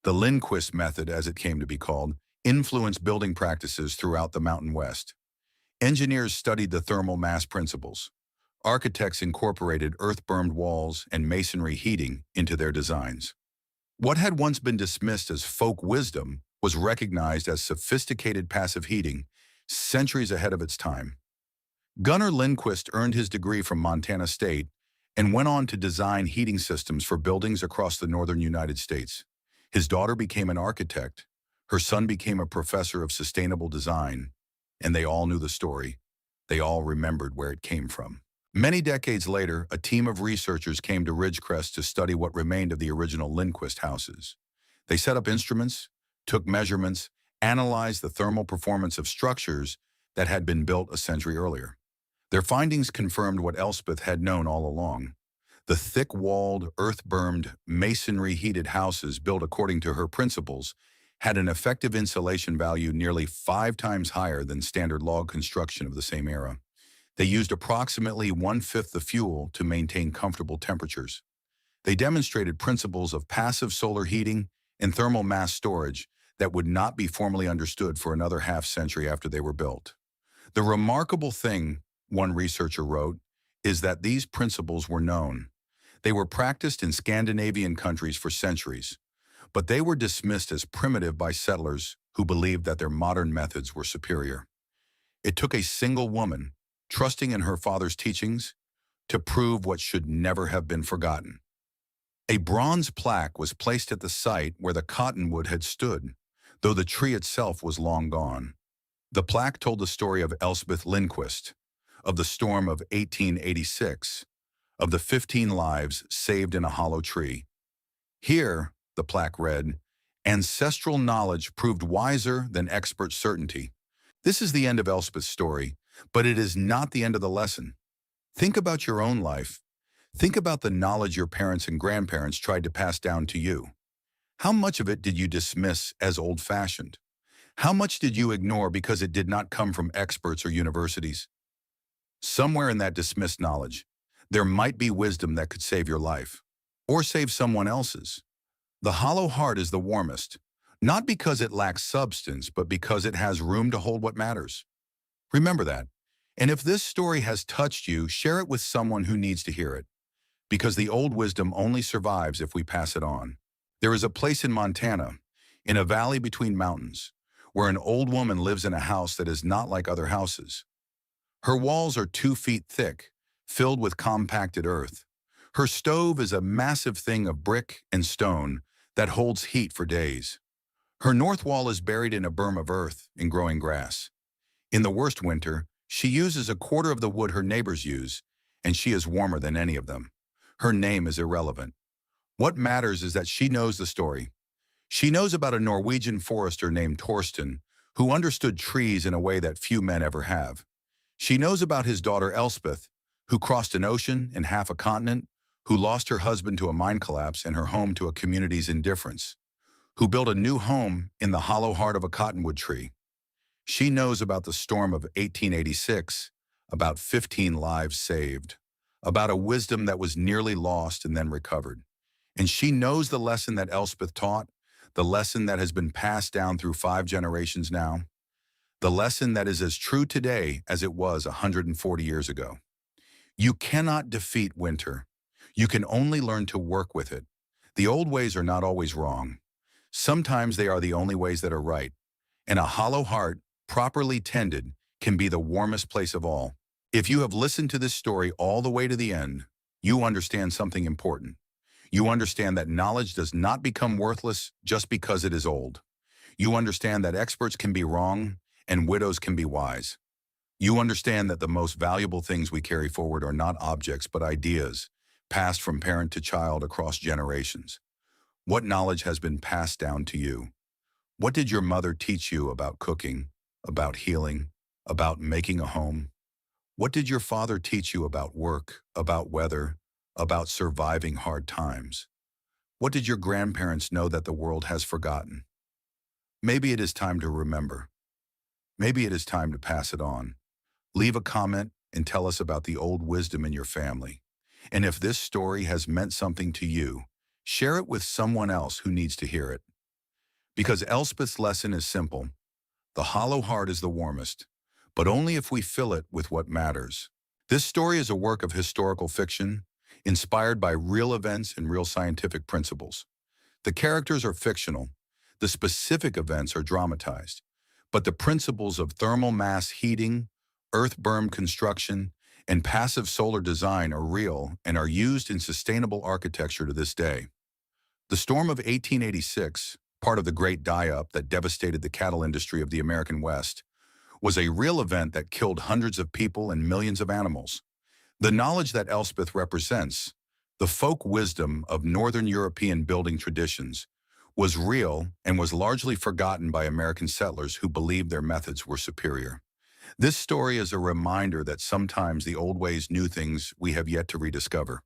The Lindquist method, as it came to be called, influenced building practices throughout the Mountain West. Engineers studied the thermal mass principles. Architects incorporated earth-bermed walls and masonry heating into their designs. What had once been dismissed as folk wisdom was recognized as sophisticated passive heating, centuries ahead of its time. Gunnar Lindquist earned his degree from Montana State and went on to design heating systems for buildings across the northern United States. His daughter became an architect, her son became a professor of sustainable design, and they all knew the story. They all remembered where it came from. Many decades later, a team of researchers came to Ridgecrest to study what remained of the original Lindquist houses. They set up instruments, took measurements, analyzed the thermal performance of structures that had been built a century earlier. Their findings confirmed what Elspeth had known all along. The thick-walled, earth-bermed, masonry-heated houses built according to her principles had an effective insulation value nearly 5 times higher than standard log construction of the same era. They used approximately 1/5 the fuel to maintain comfortable temperatures. They demonstrated principles of passive solar heating and thermal mass storage that would not be formally understood for another half-century after they were built. "The remarkable thing," one researcher wrote, "is that these principles were known. They were practiced in Scandinavian countries for centuries, but they were dismissed as primitive by settlers who believed that their modern methods were superior. It took a single woman, trusting in her father's teachings, to prove what should never have been forgotten." A bronze plaque was placed at the site where the cottonwood had stood, though the tree itself was long gone. The plaque told the story of Elspeth Lindquist, of the storm of 1886, of the 15 lives saved in a hollow tree. "Here," the plaque read, "ancestral knowledge proved wiser than expert certainty." This is the end of Elspeth's story, but it is not the end of the lesson. Think about your own life. Think about the knowledge your parents and grandparents tried to pass down to you. How much of it did you dismiss as old-fashioned? How much did you ignore because it did not come from experts or universities? Somewhere in that dismissed knowledge, there might be wisdom that could save your life, or save someone else's. The hollow heart is the warmest, not because it lacks substance, but because it has room to hold what matters. Remember that. And if this story has touched you, share it with someone who needs to hear it, because the old wisdom only survives if we pass it on. There is a place in Montana, in a valley between mountains, where an old woman lives in a house that is not like other houses. Her walls are 2 feet thick, filled with compacted earth. Her stove is a massive thing of brick and stone that holds heat for days. Her north wall is buried in a berm of earth and growing grass. In the worst winter, she uses a quarter of the wood her neighbors use, and she is warmer than any of them. Her name is irrelevant. What matters is that she knows the story. She knows about a Norwegian forester named Torsten, who understood trees in a way that few men ever have. She knows about his daughter Elspeth, who crossed an ocean and half a continent, who lost her husband to a mine collapse and her home to a community's indifference, who built a new home in the hollow heart of a cottonwood tree. She knows about the storm of 1886, about 15 lives saved, about a wisdom that was nearly lost and then recovered. And she knows the lesson that Elspeth taught, the lesson that has been passed down through 5 generations now, the lesson that is as true today as it was 140 years ago. You cannot defeat winter. You can only learn to work with it. The old ways are not always wrong. Sometimes they are the only ways that are right. And a hollow heart, properly tended, can be the warmest place of all. If you have listened to this story all the way to the end, you understand something important. You understand that knowledge does not become worthless just because it is old. You understand that experts can be wrong and widows can be wise. You understand that the most valuable things we carry forward are not objects but ideas, passed from parent to child across generations. What knowledge has been passed down to you? What did your mother teach you about cooking, about healing, about making a home? What did your father teach you about work, about weather, about surviving hard times? What did your grandparents know that the world has forgotten? Maybe it is time to remember. Maybe it is time to pass it on. Leave a comment and tell us about the old wisdom in your family. And if this story has meant something to you, share it with someone else who needs to hear it. Because Elspeth's lesson is simple. The hollow heart is the warmest, but only if we fill it with what matters. This story is a work of historical fiction, inspired by real events and real scientific principles. The characters are fictional. The specific events are dramatized. But the principles of thermal mass heating, earth berm construction, and passive solar design are real and are used in sustainable architecture to this day. The storm of 1886, part of the Great Die-Up that devastated the cattle industry of the American West, was a real event that killed hundreds of people and millions of animals. The knowledge that Elspeth represents, the folk wisdom of Northern European building traditions, was real and was largely forgotten by American settlers who believed their methods were superior. This story is a reminder that sometimes the old ways knew things we have yet to rediscover.